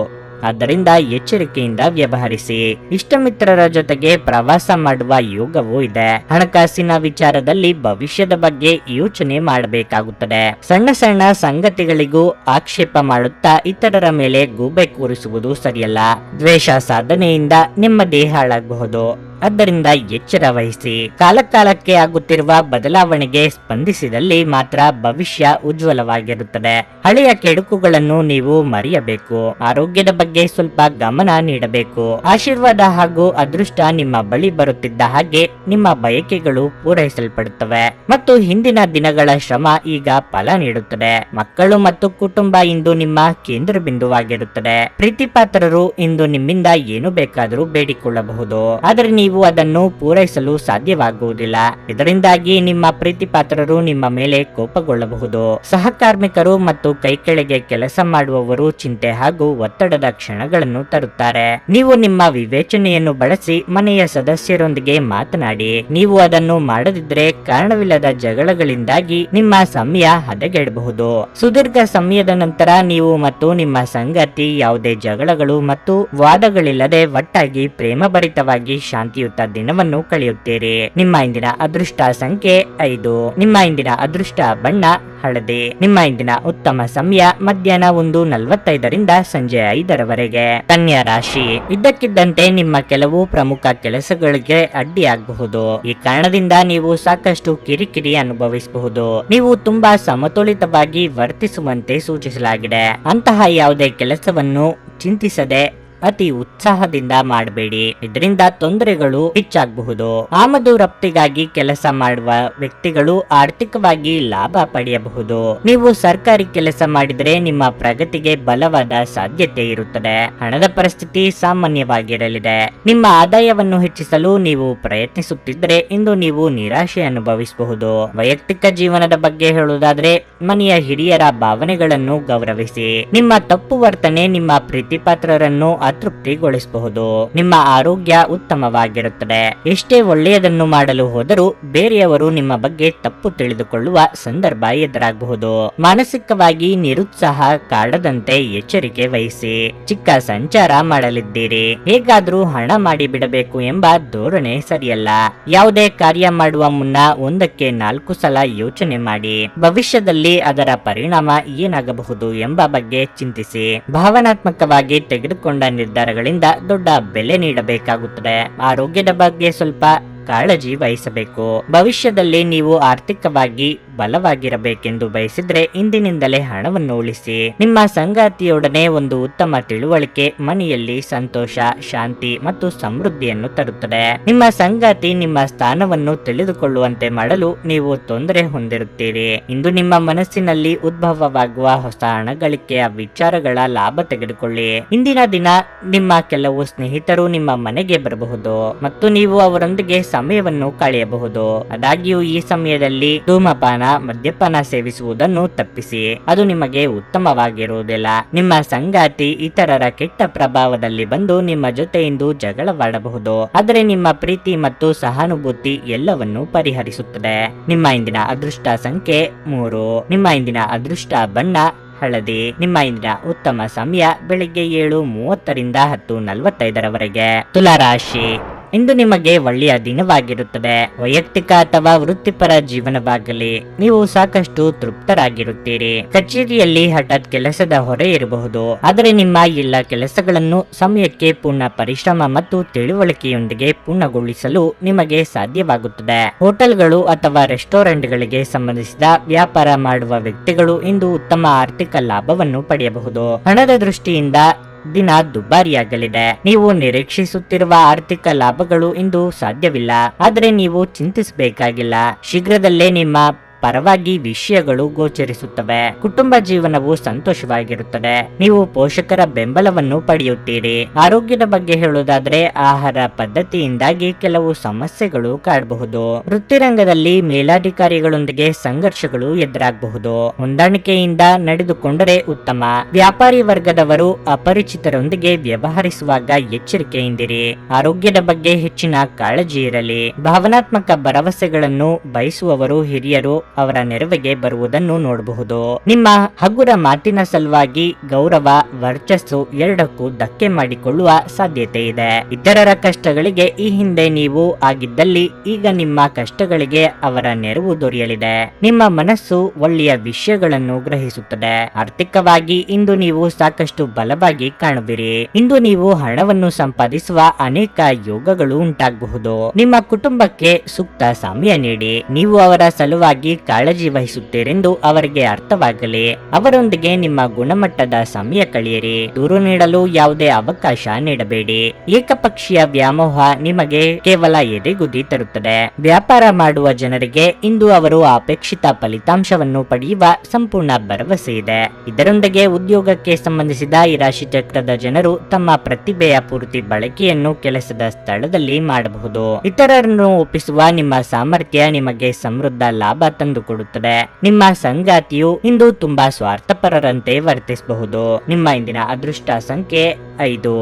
ಆದ್ದರಿಂದ ಎಚ್ಚರಿಕೆಯಿಂದ ವ್ಯವಹರಿಸಿ. ಇಷ್ಟಮಿತ್ರರ ಜೊತೆಗೆ ಪ್ರವಾಸ ಮಾಡುವ ಯೋಗವೂ ಇದೆ. ಹಣಕಾಸಿನ ವಿಚಾರದಲ್ಲಿ ಭವಿಷ್ಯದ ಬಗ್ಗೆ ಯೋಚನೆ ಮಾಡಬೇಕಾಗುತ್ತದೆ. ಸಣ್ಣ ಸಣ್ಣ ಸಂಗತಿಗಳಿಗೂ ಆಕ್ಷೇಪ ಮಾಡುತ್ತಾ ಇತರರ ಮೇಲೆ ಗೂಬೆ ಕೂರಿಸುವುದು ಸರಿಯಲ್ಲ. ದ್ವೇಷ ಸಾಧನೆಯಿಂದ ನೆಮ್ಮದಿ ಹಾಳಾಗಬಹುದು. ಆದ್ದರಿಂದ ಎಚ್ಚರ ವಹಿಸಿ. ಕಾಲಕಾಲಕ್ಕೆ ಆಗುತ್ತಿರುವ ಬದಲಾವಣೆಗೆ ಸ್ಪಂದಿಸಿದಲ್ಲಿ ಮಾತ್ರ ಭವಿಷ್ಯ ಉಜ್ವಲವಾಗಿರುತ್ತದೆ. ಹಳೆಯ ಕೆಡುಕುಗಳನ್ನು ನೀವು ಮರೆಯಬೇಕು. ಆರೋಗ್ಯದ ಬಗ್ಗೆ ಸ್ವಲ್ಪ ಗಮನ ನೀಡಬೇಕು. ಆಶೀರ್ವಾದ ಹಾಗೂ ಅದೃಷ್ಟ ನಿಮ್ಮ ಬಳಿ ಬರುತ್ತಿದ್ದ ಹಾಗೆ ನಿಮ್ಮ ಬಯಕೆಗಳು ಪೂರೈಸಲ್ಪಡುತ್ತವೆ ಮತ್ತು ಹಿಂದಿನ ದಿನಗಳ ಶ್ರಮ ಈಗ ಫಲ ನೀಡುತ್ತದೆ. ಮಕ್ಕಳು ಮತ್ತು ಕುಟುಂಬ ಇಂದು ನಿಮ್ಮ ಕೇಂದ್ರ ಬಿಂದುವಾಗಿರುತ್ತದೆ. ಪ್ರೀತಿಪಾತ್ರರು ಇಂದು ನಿಮ್ಮಿಂದ ಏನು ಬೇಕಾದರೂ ಬೇಡಿಕೊಳ್ಳಬಹುದು, ಆದರೆ ನೀವು ಅದನ್ನು ಪೂರೈಸಲು ಸಾಧ್ಯವಾಗುವುದಿಲ್ಲ. ಇದರಿಂದಾಗಿ ನಿಮ್ಮ ಪ್ರೀತಿಪಾತ್ರರು ನಿಮ್ಮ ಮೇಲೆ ಕೋಪಗೊಳ್ಳಬಹುದು. ಸಹಕಾರ್ಮಿಕರು ಮತ್ತು ಕೈಕೆಳಗೆ ಕೆಲಸ ಮಾಡುವವರು ಚಿಂತೆ ಹಾಗೂ ಒತ್ತಡದ ಕ್ಷಣಗಳನ್ನು ತರುತ್ತಾರೆ. ನೀವು ನಿಮ್ಮ ವಿವೇಚನೆಯನ್ನು ಬಳಸಿ ಮನೆಯ ಸದಸ್ಯರೊಂದಿಗೆ ಮಾತನಾಡಿ. ನೀವು ಅದನ್ನು ಮಾಡದಿದ್ದರೆ ಕಾರಣವಿಲ್ಲದ ಜಗಳಗಳಿಂದಾಗಿ ನಿಮ್ಮ ಸಮಯ ಹದಗೆಡಬಹುದು. ಸುದೀರ್ಘ ಸಮಯದ ನಂತರ ನೀವು ಮತ್ತು ನಿಮ್ಮ ಸಂಗಾತಿ ಯಾವುದೇ ಜಗಳಗಳು ಮತ್ತು ವಾದಗಳಿಲ್ಲದೆ ಒಟ್ಟಾಗಿ ಪ್ರೇಮಭರಿತವಾಗಿ ಶಾಂತಿಯುತ ದಿನವನ್ನು ಕಳೆಯುತ್ತೀರಿ. ನಿಮ್ಮ ಇಂದಿನ ಅದೃಷ್ಟ ಸಂಖ್ಯೆ 5. ನಿಮ್ಮ ಇಂದಿನ ಅದೃಷ್ಟ ಬಣ್ಣ ಹಳದಿ. ನಿಮ್ಮ ಇಂದಿನ ಉತ್ತಮ ಸಮಯ ಮಧ್ಯಾಹ್ನ 1:45 ಸಂಜೆ 5 ಕನ್ಯಾ ರಾಶಿ. ಇದ್ದಕ್ಕಿದ್ದಂತೆ ನಿಮ್ಮ ಕೆಲವು ಪ್ರಮುಖ ಕೆಲಸಗಳಿಗೆ ಅಡ್ಡಿಯಾಗಬಹುದು. ಈ ಕಾರಣದಿಂದ ನೀವು ಸಾಕಷ್ಟು ಕಿರಿಕಿರಿ ಅನುಭವಿಸಬಹುದು. ನೀವು ತುಂಬಾ ಸಮತೋಲಿತವಾಗಿ ವರ್ತಿಸುವಂತೆ ಸೂಚಿಸಲಾಗಿದೆ. ಅಂತಹ ಯಾವುದೇ ಕೆಲಸವನ್ನು ಚಿಂತಿಸದೆ ಅತಿ ಉತ್ಸಾಹದಿಂದ ಮಾಡಬೇಡಿ. ಇದರಿಂದ ತೊಂದರೆಗಳು ಹೆಚ್ಚಾಗಬಹುದು. ಆಮದು ರಫ್ತಿಗಾಗಿ ಕೆಲಸ ಮಾಡುವ ವ್ಯಕ್ತಿಗಳು ಆರ್ಥಿಕವಾಗಿ ಲಾಭ ಪಡೆಯಬಹುದು. ನೀವು ಸರ್ಕಾರಿ ಕೆಲಸ ಮಾಡಿದರೆ ನಿಮ್ಮ ಪ್ರಗತಿಗೆ ಬಲವಾದ ಸಾಧ್ಯತೆ ಇರುತ್ತದೆ. ಹಣದ ಪರಿಸ್ಥಿತಿ ಸಾಮಾನ್ಯವಾಗಿರಲಿದೆ. ನಿಮ್ಮ ಆದಾಯವನ್ನು ಹೆಚ್ಚಿಸಲು ನೀವು ಪ್ರಯತ್ನಿಸುತ್ತಿದ್ದರೆ ಇಂದು ನೀವು ನಿರಾಶೆ ಅನುಭವಿಸಬಹುದು. ವೈಯಕ್ತಿಕ ಜೀವನದ ಬಗ್ಗೆ ಹೇಳುವುದಾದ್ರೆ ಮನೆಯ ಹಿರಿಯರ ಭಾವನೆಗಳನ್ನು ಗೌರವಿಸಿ. ನಿಮ್ಮ ತಪ್ಪು ವರ್ತನೆ ನಿಮ್ಮ ಪ್ರೀತಿಪಾತ್ರರನ್ನು ಅತೃಪ್ತಿಗೊಳಿಸಬಹುದು. ನಿಮ್ಮ ಆರೋಗ್ಯ ಉತ್ತಮವಾಗಿರುತ್ತದೆ. ಎಷ್ಟೇ ಒಳ್ಳೆಯದನ್ನು ಮಾಡಲು ಹೋದರೂ ಬೇರೆಯವರು ನಿಮ್ಮ ಬಗ್ಗೆ ತಪ್ಪು ತಿಳಿದುಕೊಳ್ಳುವ ಸಂದರ್ಭ ಎದುರಾಗಬಹುದು. ಮಾನಸಿಕವಾಗಿ ನಿರುತ್ಸಾಹ ಕಾಡದಂತೆ ಎಚ್ಚರಿಕೆ ವಹಿಸಿ. ಚಿಕ್ಕ ಸಂಚಾರ ಮಾಡಲಿದ್ದೀರಿ. ಹೇಗಾದ್ರೂ ಹಣ ಮಾಡಿ ಬಿಡಬೇಕು ಎಂಬ ಧೋರಣೆ ಸರಿಯಲ್ಲ. ಯಾವುದೇ ಕಾರ್ಯ ಮಾಡುವ ಮುನ್ನ 1-4 ಸಲ ಯೋಚನೆ ಮಾಡಿ. ಭವಿಷ್ಯದಲ್ಲಿ ಅದರ ಪರಿಣಾಮ ಏನಾಗಬಹುದು ಎಂಬ ಬಗ್ಗೆ ಚಿಂತಿಸಿ. ಭಾವನಾತ್ಮಕವಾಗಿ ತೆಗೆದುಕೊಂಡ ನಿರ್ಧಾರಗಳಿಂದ ದೊಡ್ಡ ಬೆಲೆ ನೀಡಬೇಕಾಗುತ್ತದೆ. ಆರೋಗ್ಯದ ಬಗ್ಗೆ ಸ್ವಲ್ಪ ಕಾಳಜಿ ವಹಿಸಬೇಕು. ಭವಿಷ್ಯದಲ್ಲಿ ನೀವು ಆರ್ಥಿಕವಾಗಿ ಬಲವಾಗಿರಬೇಕೆಂದು ಬಯಸಿದ್ರೆ ಇಂದಿನಿಂದಲೇ ಹಣವನ್ನು ಉಳಿಸಿ. ನಿಮ್ಮ ಸಂಗಾತಿಯೊಡನೆ ಒಂದು ಉತ್ತಮ ತಿಳುವಳಿಕೆ ಮನೆಯಲ್ಲಿ ಸಂತೋಷ, ಶಾಂತಿ ಮತ್ತು ಸಮೃದ್ಧಿಯನ್ನು ತರುತ್ತದೆ. ನಿಮ್ಮ ಸಂಗಾತಿ ನಿಮ್ಮ ಸ್ಥಾನವನ್ನು ತಿಳಿದುಕೊಳ್ಳುವಂತೆ ಮಾಡಲು ನೀವು ತೊಂದರೆ ಹೊಂದಿರುತ್ತೀರಿ. ಇಂದು ನಿಮ್ಮ ಮನಸ್ಸಿನಲ್ಲಿ ಉದ್ಭವವಾಗುವ ಹೊಸ ಹಣಗಳಿಕೆಯ ವಿಚಾರಗಳ ಲಾಭ ತೆಗೆದುಕೊಳ್ಳಿ. ಇಂದಿನ ದಿನ ನಿಮ್ಮ ಕೆಲವು ಸ್ನೇಹಿತರು ನಿಮ್ಮ ಮನೆಗೆ ಬರಬಹುದು ಮತ್ತು ನೀವು ಅವರೊಂದಿಗೆ ಸಮಯವನ್ನು ಕಳೆಯಬಹುದು. ಆದಾಗ್ಯೂ ಈ ಸಮಯದಲ್ಲಿ ಧೂಮಪಾನ, ಮದ್ಯಪಾನ ಸೇವಿಸುವುದನ್ನು ತಪ್ಪಿಸಿ. ಅದು ನಿಮಗೆ ಉತ್ತಮವಾಗಿರುವುದಿಲ್ಲ. ನಿಮ್ಮ ಸಂಗಾತಿ ಇತರರ ಕೆಟ್ಟ ಪ್ರಭಾವದಲ್ಲಿ ಬಂದು ನಿಮ್ಮ ಜೊತೆಯಿಂದ ಜಗಳವಾಡಬಹುದು. ಆದರೆ ನಿಮ್ಮ ಪ್ರೀತಿ ಮತ್ತು ಸಹಾನುಭೂತಿ ಎಲ್ಲವನ್ನು ಪರಿಹರಿಸುತ್ತದೆ. ನಿಮ್ಮ ಇಂದಿನ ಅದೃಷ್ಟ ಸಂಖ್ಯೆ 3. ನಿಮ್ಮ ಇಂದಿನ ಅದೃಷ್ಟ ಬಣ್ಣ ಹಳದಿ. ನಿಮ್ಮ ಇಂದಿನ ಉತ್ತಮ ಸಮಯ ಬೆಳಿಗ್ಗೆ 7:30 10:45 ತುಲಾ ರಾಶಿ. ಇಂದು ನಿಮಗೆ ಒಳ್ಳೆಯ ದಿನವಾಗಿರುತ್ತದೆ. ವೈಯಕ್ತಿಕ ಅಥವಾ ವೃತ್ತಿಪರ ಜೀವನವಾಗಲಿ ನೀವು ಸಾಕಷ್ಟು ತೃಪ್ತರಾಗಿರುತ್ತೀರಿ. ಕಚೇರಿಯಲ್ಲಿ ಹಠಾತ್ ಕೆಲಸದ ಹೊರೆ ಇರಬಹುದು, ಆದರೆ ನಿಮ್ಮ ಎಲ್ಲ ಕೆಲಸಗಳನ್ನು ಸಮಯಕ್ಕೆ ಪೂರ್ಣ ಪರಿಶ್ರಮ ಮತ್ತು ತಿಳುವಳಿಕೆಯೊಂದಿಗೆ ಪೂರ್ಣಗೊಳಿಸಲು ನಿಮಗೆ ಸಾಧ್ಯವಾಗುತ್ತದೆ. ಹೋಟೆಲ್ಗಳು ಅಥವಾ ರೆಸ್ಟೋರೆಂಟ್ಗಳಿಗೆ ಸಂಬಂಧಿಸಿದ ವ್ಯಾಪಾರ ಮಾಡುವ ವ್ಯಕ್ತಿಗಳು ಇಂದು ಉತ್ತಮ ಆರ್ಥಿಕ ಲಾಭವನ್ನು ಪಡೆಯಬಹುದು. ಹಣದ ದೃಷ್ಟಿಯಿಂದ ದಿನ ದುಬಾರಿಯಾಗಲಿದೆ. ನೀವು ನಿರೀಕ್ಷಿಸುತ್ತಿರುವ ಆರ್ಥಿಕ ಲಾಭಗಳು ಇಂದು ಸಾಧ್ಯವಿಲ್ಲ, ಆದರೆ ನೀವು ಚಿಂತಿಸಬೇಕಾಗಿಲ್ಲ. ಶೀಘ್ರದಲ್ಲೇ ನಿಮ್ಮ ಪರವಾಗಿ ವಿಷಯಗಳು ಗೋಚರಿಸುತ್ತವೆ. ಕುಟುಂಬ ಜೀವನವು ಸಂತೋಷವಾಗಿರುತ್ತದೆ. ನೀವು ಪೋಷಕರ ಬೆಂಬಲವನ್ನು ಪಡೆಯುತ್ತೀರಿ. ಆರೋಗ್ಯದ ಬಗ್ಗೆ ಹೇಳುವುದಾದ್ರೆ ಆಹಾರ ಪದ್ಧತಿಯಿಂದಾಗಿ ಕೆಲವು ಸಮಸ್ಯೆಗಳು ಕಾಡಬಹುದು. ವೃತ್ತಿರಂಗದಲ್ಲಿ ಮೇಲಾಧಿಕಾರಿಗಳೊಂದಿಗೆ ಸಂಘರ್ಷಗಳು ಎದುರಾಗಬಹುದು. ಹೊಂದಾಣಿಕೆಯಿಂದ ನಡೆದುಕೊಂಡರೆ ಉತ್ತಮ. ವ್ಯಾಪಾರಿ ವರ್ಗದವರು ಅಪರಿಚಿತರೊಂದಿಗೆ ವ್ಯವಹರಿಸುವಾಗ ಎಚ್ಚರಿಕೆಯಿಂದಿರಿ. ಆರೋಗ್ಯದ ಬಗ್ಗೆ ಹೆಚ್ಚಿನ ಕಾಳಜಿ ಇರಲಿ. ಭಾವನಾತ್ಮಕ ಭರವಸೆಗಳನ್ನು ಬಯಸುವವರು ಹಿರಿಯರು ಅವರ ನೆರವಿಗೆ ಬರುವುದನ್ನು ನೋಡಬಹುದು. ನಿಮ್ಮ ಹಗುರ ಮಾತಿನ ಸಲುವಾಗಿ ಗೌರವ, ವರ್ಚಸ್ಸು ಎರಡಕ್ಕೂ ಧಕ್ಕೆ ಮಾಡಿಕೊಳ್ಳುವ ಸಾಧ್ಯತೆ ಇದೆ. ಇತರರ ಕಷ್ಟಗಳಿಗೆ ಈ ಹಿಂದೆ ನೀವು ಆಗಿದ್ದಲ್ಲಿ ಈಗ ನಿಮ್ಮ ಕಷ್ಟಗಳಿಗೆ ಅವರ ನೆರವು ದೊರೆಯಲಿದೆ. ನಿಮ್ಮ ಮನಸ್ಸು ಒಳ್ಳೆಯ ವಿಷಯಗಳನ್ನು ಗ್ರಹಿಸುತ್ತದೆ. ಆರ್ಥಿಕವಾಗಿ ಇಂದು ನೀವು ಸಾಕಷ್ಟು ಬಲವಾಗಿ ಕಾಣುವಿರಿ. ಇಂದು ನೀವು ಹಣವನ್ನು ಸಂಪಾದಿಸುವ ಅನೇಕ ಯೋಗಗಳು ಉಂಟಾಗಬಹುದು. ನಿಮ್ಮ ಕುಟುಂಬಕ್ಕೆ ಸೂಕ್ತ ಸಮಯ ನೀಡಿ. ನೀವು ಅವರ ಸಲುವಾಗಿ ಕಾಳಜಿ ವಹಿಸುತ್ತೀರೆಂದು ಅವರಿಗೆ ಅರ್ಥವಾಗಲಿ. ಅವರೊಂದಿಗೆ ನಿಮ್ಮ ಗುಣಮಟ್ಟದ ಸಮಯ ಕಳೆಯಿರಿ. ದೂರು ನೀಡಲು ಯಾವುದೇ ಅವಕಾಶ ನೀಡಬೇಡಿ. ಏಕಪಕ್ಷೀಯ ವ್ಯಾಮೋಹ ನಿಮಗೆ ಕೇವಲ ಎದೆಗುದಿ ತರುತ್ತದೆ. ವ್ಯಾಪಾರ ಮಾಡುವ ಜನರಿಗೆ ಇಂದು ಅವರು ಅಪೇಕ್ಷಿತ ಫಲಿತಾಂಶವನ್ನು ಪಡೆಯುವ ಸಂಪೂರ್ಣ ಭರವಸೆ ಇದೆ. ಇದರೊಂದಿಗೆ ಉದ್ಯೋಗಕ್ಕೆ ಸಂಬಂಧಿಸಿದ ಈ ರಾಶಿ ಚಕ್ರದ ಜನರು ತಮ್ಮ ಪ್ರತಿಭೆಯ ಪೂರ್ತಿ ಬಳಕೆಯನ್ನು ಕೆಲಸದ ಸ್ಥಳದಲ್ಲಿ ಮಾಡಬಹುದು. ಇತರರನ್ನು ಒಪ್ಪಿಸುವ ನಿಮ್ಮ ಸಾಮರ್ಥ್ಯ ನಿಮಗೆ ಸಮೃದ್ಧ ಲಾಭ ತಂದುಕೊಡುತ್ತದೆ. ನಿಮ್ಮ ಸಂಗಾತಿಯು ಇಂದು ತುಂಬಾ ಸ್ವಾರ್ಥಪರರಂತೆ ವರ್ತಿಸಬಹುದು. ನಿಮ್ಮ ಇಂದಿನ ಅದೃಷ್ಟ ಸಂಖ್ಯೆ 5.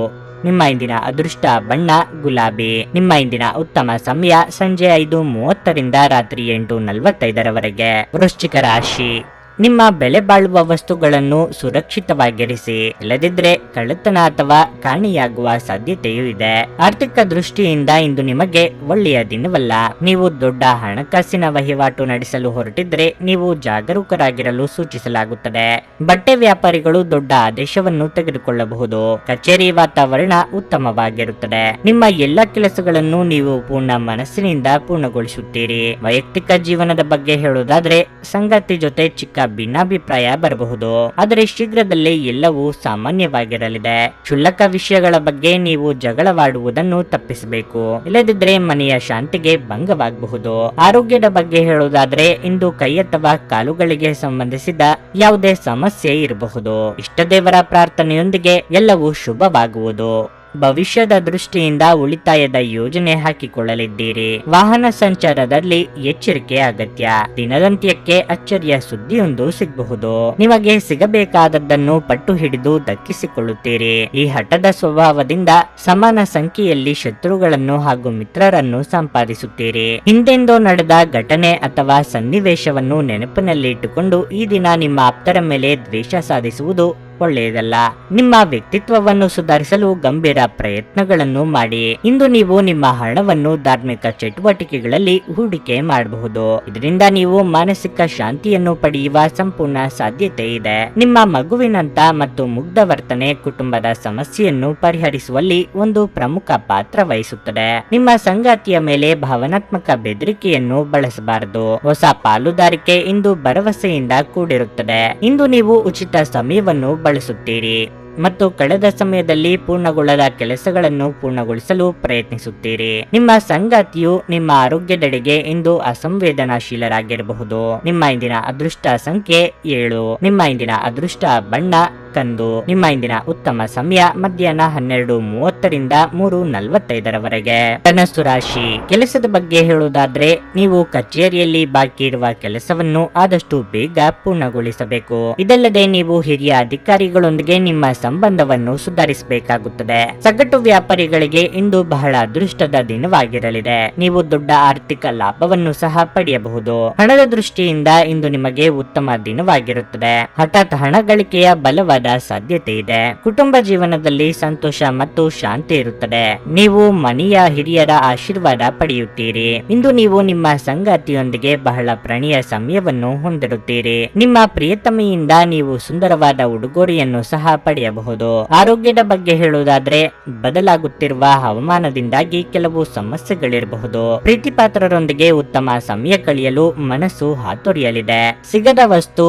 ನಿಮ್ಮ ಇಂದಿನ ಅದೃಷ್ಟ ಬಣ್ಣ ಗುಲಾಬಿ. ನಿಮ್ಮ ಇಂದಿನ ಉತ್ತಮ ಸಮಯ ಸಂಜೆ 5:30 ರಾತ್ರಿ 8:45 ವೃಶ್ಚಿಕ ರಾಶಿ. ನಿಮ್ಮ ಬೆಲೆ ಬಾಳುವ ವಸ್ತುಗಳನ್ನು ಸುರಕ್ಷಿತವಾಗಿರಿಸಿ, ಇಲ್ಲದಿದ್ದರೆ ಕಳ್ಳತನ ಅಥವಾ ಕಾಣೆಯಾಗುವ ಸಾಧ್ಯತೆಯೂ ಇದೆ. ಆರ್ಥಿಕ ದೃಷ್ಟಿಯಿಂದ ಇಂದು ನಿಮಗೆ ಒಳ್ಳೆಯ ದಿನವಲ್ಲ. ನೀವು ದೊಡ್ಡ ಹಣಕಾಸಿನ ವಹಿವಾಟು ನಡೆಸಲು ಹೊರಟಿದ್ರೆ ನೀವು ಜಾಗರೂಕರಾಗಿರಲು ಸೂಚಿಸಲಾಗುತ್ತದೆ. ಬಟ್ಟೆ ವ್ಯಾಪಾರಿಗಳು ದೊಡ್ಡ ಆದೇಶವನ್ನು ತೆಗೆದುಕೊಳ್ಳಬಹುದು. ಕಚೇರಿ ವಾತಾವರಣ ಉತ್ತಮವಾಗಿರುತ್ತದೆ. ನಿಮ್ಮ ಎಲ್ಲ ಕೆಲಸಗಳನ್ನು ನೀವು ಪೂರ್ಣ ಮನಸ್ಸಿನಿಂದ ಪೂರ್ಣಗೊಳಿಸುತ್ತೀರಿ. ವೈಯಕ್ತಿಕ ಜೀವನದ ಬಗ್ಗೆ ಹೇಳುವುದಾದ್ರೆ ಸಂಗಾತಿ ಜೊತೆ ಚಿಕ್ಕ ಭಿನ್ನಾಭಿಪ್ರಾಯ ಬರಬಹುದು, ಆದರೆ ಶೀಘ್ರದಲ್ಲೇ ಎಲ್ಲವೂ ಸಾಮಾನ್ಯವಾಗಿರಲಿದೆ. ಕ್ಷುಲ್ಲಕ ವಿಷಯಗಳ ಬಗ್ಗೆ ನೀವು ಜಗಳವಾಡುವುದನ್ನು ತಪ್ಪಿಸಬೇಕು, ಇಲ್ಲದಿದ್ದರೆ ಮನೆಯ ಶಾಂತಿಗೆ ಭಂಗವಾಗಬಹುದು. ಆರೋಗ್ಯದ ಬಗ್ಗೆ ಹೇಳುವುದಾದ್ರೆ ಇಂದು ಕೈ ಅಥವಾ ಕಾಲುಗಳಿಗೆ ಸಂಬಂಧಿಸಿದ ಯಾವುದೇ ಸಮಸ್ಯೆ ಇರಬಹುದು. ಇಷ್ಟದೇವರ ಪ್ರಾರ್ಥನೆಯೊಂದಿಗೆ ಎಲ್ಲವೂ ಶುಭವಾಗುವುದು. ಭವಿಷ್ಯದ ದೃಷ್ಟಿಯಿಂದ ಉಳಿತಾಯದ ಯೋಜನೆ ಹಾಕಿಕೊಳ್ಳಲಿದ್ದೀರಿ. ವಾಹನ ಸಂಚಾರದಲ್ಲಿ ಎಚ್ಚರಿಕೆ ಅಗತ್ಯ. ದಿನದಂತ್ಯಕ್ಕೆ ಅಚ್ಚರಿಯ ಸುದ್ದಿಯೊಂದು ಸಿಗಬಹುದು. ನಿಮಗೆ ಸಿಗಬೇಕಾದದ್ದನ್ನು ಪಟ್ಟು ಹಿಡಿದು ದಕ್ಕಿಸಿಕೊಳ್ಳುತ್ತೀರಿ. ಈ ಹಠದ ಸ್ವಭಾವದಿಂದ ಸಮಾನ ಸಂಖ್ಯೆಯಲ್ಲಿ ಶತ್ರುಗಳನ್ನು ಹಾಗೂ ಮಿತ್ರರನ್ನು ಸಂಪಾದಿಸುತ್ತೀರಿ. ಹಿಂದೆಂದೋ ನಡೆದ ಘಟನೆ ಅಥವಾ ಸನ್ನಿವೇಶವನ್ನು ನೆನಪಿನಲ್ಲಿ ಇಟ್ಟುಕೊಂಡು ಈ ದಿನ ನಿಮ್ಮ ಆಪ್ತರ ಮೇಲೆ ದ್ವೇಷ ಸಾಧಿಸುವುದು ಒಳ್ಳೆಯದಲ್ಲ. ನಿಮ್ಮ ವ್ಯಕ್ತಿತ್ವವನ್ನು ಸುಧಾರಿಸಲು ಗಂಭೀರ ಪ್ರಯತ್ನಗಳನ್ನು ಮಾಡಿ. ಇಂದು ನೀವು ನಿಮ್ಮ ಹಣವನ್ನು ಧಾರ್ಮಿಕ ಚಟುವಟಿಕೆಗಳಲ್ಲಿ ಹೂಡಿಕೆ ಮಾಡಬಹುದು. ಇದರಿಂದ ನೀವು ಮಾನಸಿಕ ಶಾಂತಿಯನ್ನು ಪಡೆಯುವ ಸಂಪೂರ್ಣ ಸಾಧ್ಯತೆ ಇದೆ. ನಿಮ್ಮ ಮಗುವಿನಂತ ಮತ್ತು ಮುಗ್ಧ ವರ್ತನೆ ಕುಟುಂಬದ ಸಮಸ್ಯೆಯನ್ನು ಪರಿಹರಿಸುವಲ್ಲಿ ಒಂದು ಪ್ರಮುಖ ಪಾತ್ರ ವಹಿಸುತ್ತದೆ. ನಿಮ್ಮ ಸಂಗಾತಿಯ ಮೇಲೆ ಭಾವನಾತ್ಮಕ ಬೆದರಿಕೆಯನ್ನು ಬಳಸಬಾರದು. ಹೊಸ ಪಾಲುದಾರಿಕೆ ಇಂದು ಭರವಸೆಯಿಂದ ಕೂಡಿರುತ್ತದೆ. ಇಂದು ನೀವು ಉಚಿತ ಸಮಯವನ್ನು ಬಳಸುತ್ತೀರಿ ಮತ್ತು ಕಳೆದ ಸಮಯದಲ್ಲಿ ಪೂರ್ಣಗೊಳ್ಳದ ಕೆಲಸಗಳನ್ನು ಪೂರ್ಣಗೊಳಿಸಲು ಪ್ರಯತ್ನಿಸುತ್ತೀರಿ. ನಿಮ್ಮ ಸಂಗಾತಿಯು ನಿಮ್ಮ ಆರೋಗ್ಯದೆಡೆಗೆ ಇಂದು ಅಸಂವೇದನಾಶೀಲರಾಗಿರಬಹುದು. ನಿಮ್ಮ ಇಂದಿನ ಅದೃಷ್ಟ ಸಂಖ್ಯೆ 7. ನಿಮ್ಮ ಇಂದಿನ ಅದೃಷ್ಟ ಬಣ್ಣ ಕಂದು. ನಿಮ್ಮ ಇಂದಿನ ಉತ್ತಮ ಸಮಯ ಮಧ್ಯಾಹ್ನ 12:30 3:45 ಧನಸ್ಸು ರಾಶಿ. ಕೆಲಸದ ಬಗ್ಗೆ ಹೇಳುವುದಾದ್ರೆ ನೀವು ಕಚೇರಿಯಲ್ಲಿ ಬಾಕಿ ಇರುವ ಕೆಲಸವನ್ನು ಆದಷ್ಟು ಬೇಗ ಪೂರ್ಣಗೊಳಿಸಬೇಕು. ಇದಲ್ಲದೆ ನೀವು ಹಿರಿಯ ಅಧಿಕಾರಿಗಳೊಂದಿಗೆ ನಿಮ್ಮ ಸಂಬಂಧವನ್ನು ಸುಧಾರಿಸಬೇಕಾಗುತ್ತದೆ. ಸಗಟು ವ್ಯಾಪಾರಿಗಳಿಗೆ ಇಂದು ಬಹಳ ಅದೃಷ್ಟದ ದಿನವಾಗಿರಲಿದೆ. ನೀವು ದೊಡ್ಡ ಆರ್ಥಿಕ ಲಾಭವನ್ನು ಸಹ ಪಡೆಯಬಹುದು. ಹಣದ ದೃಷ್ಟಿಯಿಂದ ಇಂದು ನಿಮಗೆ ಉತ್ತಮ ದಿನವಾಗಿರುತ್ತದೆ. ಹಠಾತ್ ಹಣ ಗಳಿಕೆಯ ಬಲವಾದ ಬಲವಾದ ಸಾಧ್ಯತೆ ಇದೆ. ಕುಟುಂಬ ಜೀವನದಲ್ಲಿ ಸಂತೋಷ ಮತ್ತು ಶಾಂತಿ ಇರುತ್ತದೆ. ನೀವು ಮನೆಯ ಹಿರಿಯರ ಆಶೀರ್ವಾದ ಪಡೆಯುತ್ತೀರಿ. ಇಂದು ನೀವು ನಿಮ್ಮ ಸಂಗಾತಿಯೊಂದಿಗೆ ಬಹಳ ಪ್ರಣಯ ಸಮಯವನ್ನು ಹೊಂದಿರುತ್ತೀರಿ. ನಿಮ್ಮ ಪ್ರಿಯತಮೆಯಿಂದ ನೀವು ಸುಂದರವಾದ ಉಡುಗೊರೆಯನ್ನು ಸಹ ಪಡೆಯಬಹುದು. ಆರೋಗ್ಯದ ಬಗ್ಗೆ ಹೇಳುವುದಾದ್ರೆ, ಬದಲಾಗುತ್ತಿರುವ ಹವಾಮಾನದಿಂದಾಗಿ ಕೆಲವು ಸಮಸ್ಯೆಗಳಿರಬಹುದು. ಪ್ರೀತಿಪಾತ್ರರೊಂದಿಗೆ ಉತ್ತಮ ಸಮಯ ಕಳೆಯಲು ಮನಸ್ಸು ಹಾತೊರೆಯಲಿದೆ. ಸಿಗದ ವಸ್ತು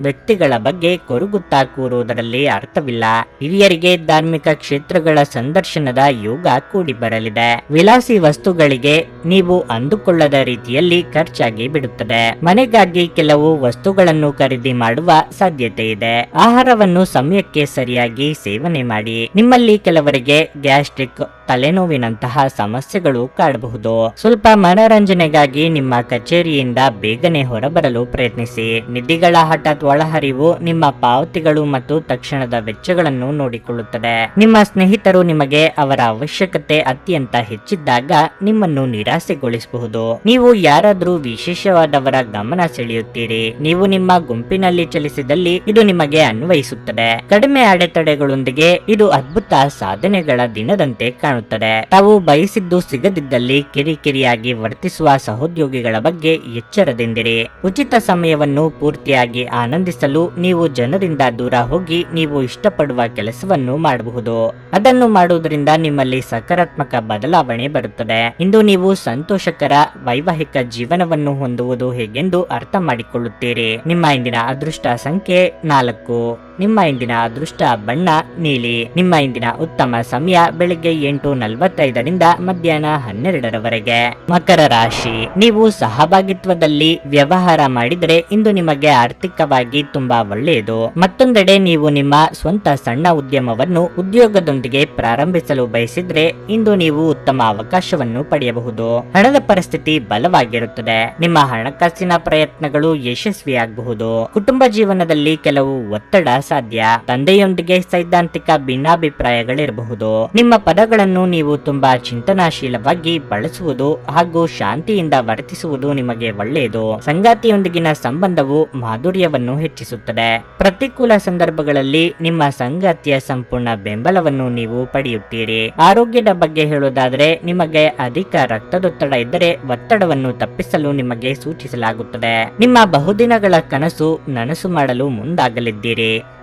ವ್ಯಕ್ತಿಗಳ ಬಗ್ಗೆ ಕೊರಗುತ್ತಾ ಕೂರುವುದರಲ್ಲಿ ಅರ್ಥವಿಲ್ಲ. ಹಿರಿಯರಿಗೆ ಧಾರ್ಮಿಕ ಕ್ಷೇತ್ರಗಳ ಸಂದರ್ಶನದ ಯೋಗ ಕೂಡಿ ಬರಲಿದೆ. ವಿಲಾಸಿ ವಸ್ತುಗಳಿಗೆ ನೀವು ಅಂದುಕೊಳ್ಳದ ರೀತಿಯಲ್ಲಿ ಖರ್ಚಾಗಿ ಬಿಡುತ್ತದೆ. ಮನೆಗಾಗಿ ಕೆಲವು ವಸ್ತುಗಳನ್ನು ಖರೀದಿ ಮಾಡುವ ಸಾಧ್ಯತೆ ಇದೆ. ಆಹಾರವನ್ನು ಸಮಯಕ್ಕೆ ಸರಿಯಾಗಿ ಸೇವನೆ ಮಾಡಿ. ನಿಮ್ಮಲ್ಲಿ ಕೆಲವರಿಗೆ ಗ್ಯಾಸ್ಟ್ರಿಕ್, ತಲೆನೋವಿನಂತಹ ಸಮಸ್ಯೆಗಳು ಕಾಡಬಹುದು. ಸ್ವಲ್ಪ ಮನರಂಜನೆಗಾಗಿ ನಿಮ್ಮ ಕಚೇರಿಯಿಂದ ಬೇಗನೆ ಹೊರಬರಲು ಪ್ರಯತ್ನಿಸಿ. ನಿಧಿಗಳ ಹಠಾತ್ ಒಳಹರಿವು ನಿಮ್ಮ ಪಾವತಿಗಳು ಮತ್ತು ತಕ್ಷಣದ ವೆಚ್ಚಗಳನ್ನು ನೋಡಿಕೊಳ್ಳುತ್ತದೆ. ನಿಮ್ಮ ಸ್ನೇಹಿತರು ನಿಮಗೆ ಅವರ ಅವಶ್ಯಕತೆ ಅತ್ಯಂತ ಹೆಚ್ಚಿದ್ದಾಗ ನಿಮ್ಮನ್ನು ನಿರಾಸೆಗೊಳಿಸಬಹುದು. ನೀವು ಯಾರಾದರೂ ವಿಶೇಷವಾದವರ ಗಮನ ಸೆಳೆಯುತ್ತೀರಿ. ನೀವು ನಿಮ್ಮ ಗುಂಪಿನಲ್ಲಿ ಚಲಿಸಿದಲ್ಲಿ ಇದು ನಿಮಗೆ ಅನ್ವಯಿಸುತ್ತದೆ. ಕಡಿಮೆ ಅಡೆತಡೆಗಳೊಂದಿಗೆ ಇದು ಅದ್ಭುತ ಸಾಧನೆಗಳ ದಿನದಂತೆ ಕಾಣುತ್ತದೆ. ತಾವು ಬಯಸಿದ್ದು ಸಿಗದಿದ್ದಲ್ಲಿ ಕಿರಿಕಿರಿಯಾಗಿ ವರ್ತಿಸುವ ಸಹೋದ್ಯೋಗಿಗಳ ಬಗ್ಗೆ ಎಚ್ಚರದಿಂದಿರಿ. ಉಚಿತ ಸಮಯವನ್ನು ಪೂರ್ತಿಯಾಗಿ ಆನಂದಿಸಲು ನೀವು ಜನರಿಂದ ದೂರ ಹೋಗಿ ನೀವು ಇಷ್ಟಪಡುವ ಕೆಲಸವನ್ನು ಮಾಡಬಹುದು. ಅದನ್ನು ಮಾಡುವುದರಿಂದ ನಿಮ್ಮಲ್ಲಿ ಸಕಾರಾತ್ಮಕ ಬದಲಾವಣೆ ಬರುತ್ತದೆ. ಇಂದು ನೀವು ಸಂತೋಷಕರ ವೈವಾಹಿಕ ಜೀವನವನ್ನು ಹೊಂದುವುದು ಹೇಗೆಂದು ಅರ್ಥ ಮಾಡಿಕೊಳ್ಳುತ್ತೀರಿ. ನಿಮ್ಮ ಇಂದಿನ ಅದೃಷ್ಟ ಸಂಖ್ಯೆ 4. ನಿಮ್ಮ ಇಂದಿನ ಅದೃಷ್ಟ ಬಣ್ಣ ನೀಲಿ. ನಿಮ್ಮ ಇಂದಿನ ಉತ್ತಮ ಸಮಯ ಬೆಳಿಗ್ಗೆ 8:45ರಿಂದ ಮಧ್ಯಾಹ್ನ 12ರವರೆಗೆ. ಮಕರ ರಾಶಿ, ನೀವು ಸಹಭಾಗಿತ್ವದಲ್ಲಿ ವ್ಯವಹಾರ ಮಾಡಿದರೆ ಇಂದು ನಿಮಗೆ ಆರ್ಥಿಕವಾಗಿ ತುಂಬಾ ಒಳ್ಳೆಯದು. ಮತ್ತೊಂದೆಡೆ ನೀವು ನಿಮ್ಮ ಸ್ವಂತ ಸಣ್ಣ ಉದ್ಯಮವನ್ನು ಉದ್ಯೋಗದೊಂದಿಗೆ ಪ್ರಾರಂಭಿಸಲು ಬಯಸಿದ್ರೆ ಇಂದು ನೀವು ಉತ್ತಮ ಅವಕಾಶವನ್ನು ಪಡೆಯಬಹುದು. ಹಣದ ಪರಿಸ್ಥಿತಿ ಬಲವಾಗಿರುತ್ತದೆ. ನಿಮ್ಮ ಹಣಕಾಸಿನ ಪ್ರಯತ್ನಗಳು ಯಶಸ್ವಿಯಾಗಬಹುದು. ಕುಟುಂಬ ಜೀವನದಲ್ಲಿ ಕೆಲವು ಒತ್ತಡ ಸಾಧ್ಯ. ತಂದೆಯೊಂದಿಗೆ ಸೈದ್ಧಾಂತಿಕ ಭಿನ್ನಾಭಿಪ್ರಾಯಗಳಿರಬಹುದು. ನಿಮ್ಮ ಪದಗಳನ್ನು ನೀವು ತುಂಬಾ ಚಿಂತನಾಶೀಲವಾಗಿ ಬಳಸುವುದು ಹಾಗೂ ಶಾಂತಿಯಿಂದ ವರ್ತಿಸುವುದು ನಿಮಗೆ ಒಳ್ಳೆಯದು. ಸಂಗಾತಿಯೊಂದಿಗಿನ ಸಂಬಂಧವು ಮಾಧುರ್ಯವನ್ನು ಹೆಚ್ಚಿಸುತ್ತದೆ. ಪ್ರತಿಕೂಲ ಸಂದರ್ಭಗಳಲ್ಲಿ ನಿಮ್ಮ ಸಂಗಾತಿಯ ಸಂಪೂರ್ಣ ಬೆಂಬಲವನ್ನು ನೀವು ಪಡೆಯುತ್ತೀರಿ. ಆರೋಗ್ಯದ ಬಗ್ಗೆ ಹೇಳುವುದಾದರೆ, ನಿಮಗೆ ಅಧಿಕ ರಕ್ತದೊತ್ತಡ ಇದ್ದರೆ ಒತ್ತಡವನ್ನು ತಪ್ಪಿಸಲು ನಿಮಗೆ ಸೂಚಿಸಲಾಗುತ್ತದೆ. ನಿಮ್ಮ ಬಹುದಿನಗಳ ಕನಸು ನನಸು ಮಾಡಲು ಮುಂದಾಗಲಿದ್ದೀರಿ.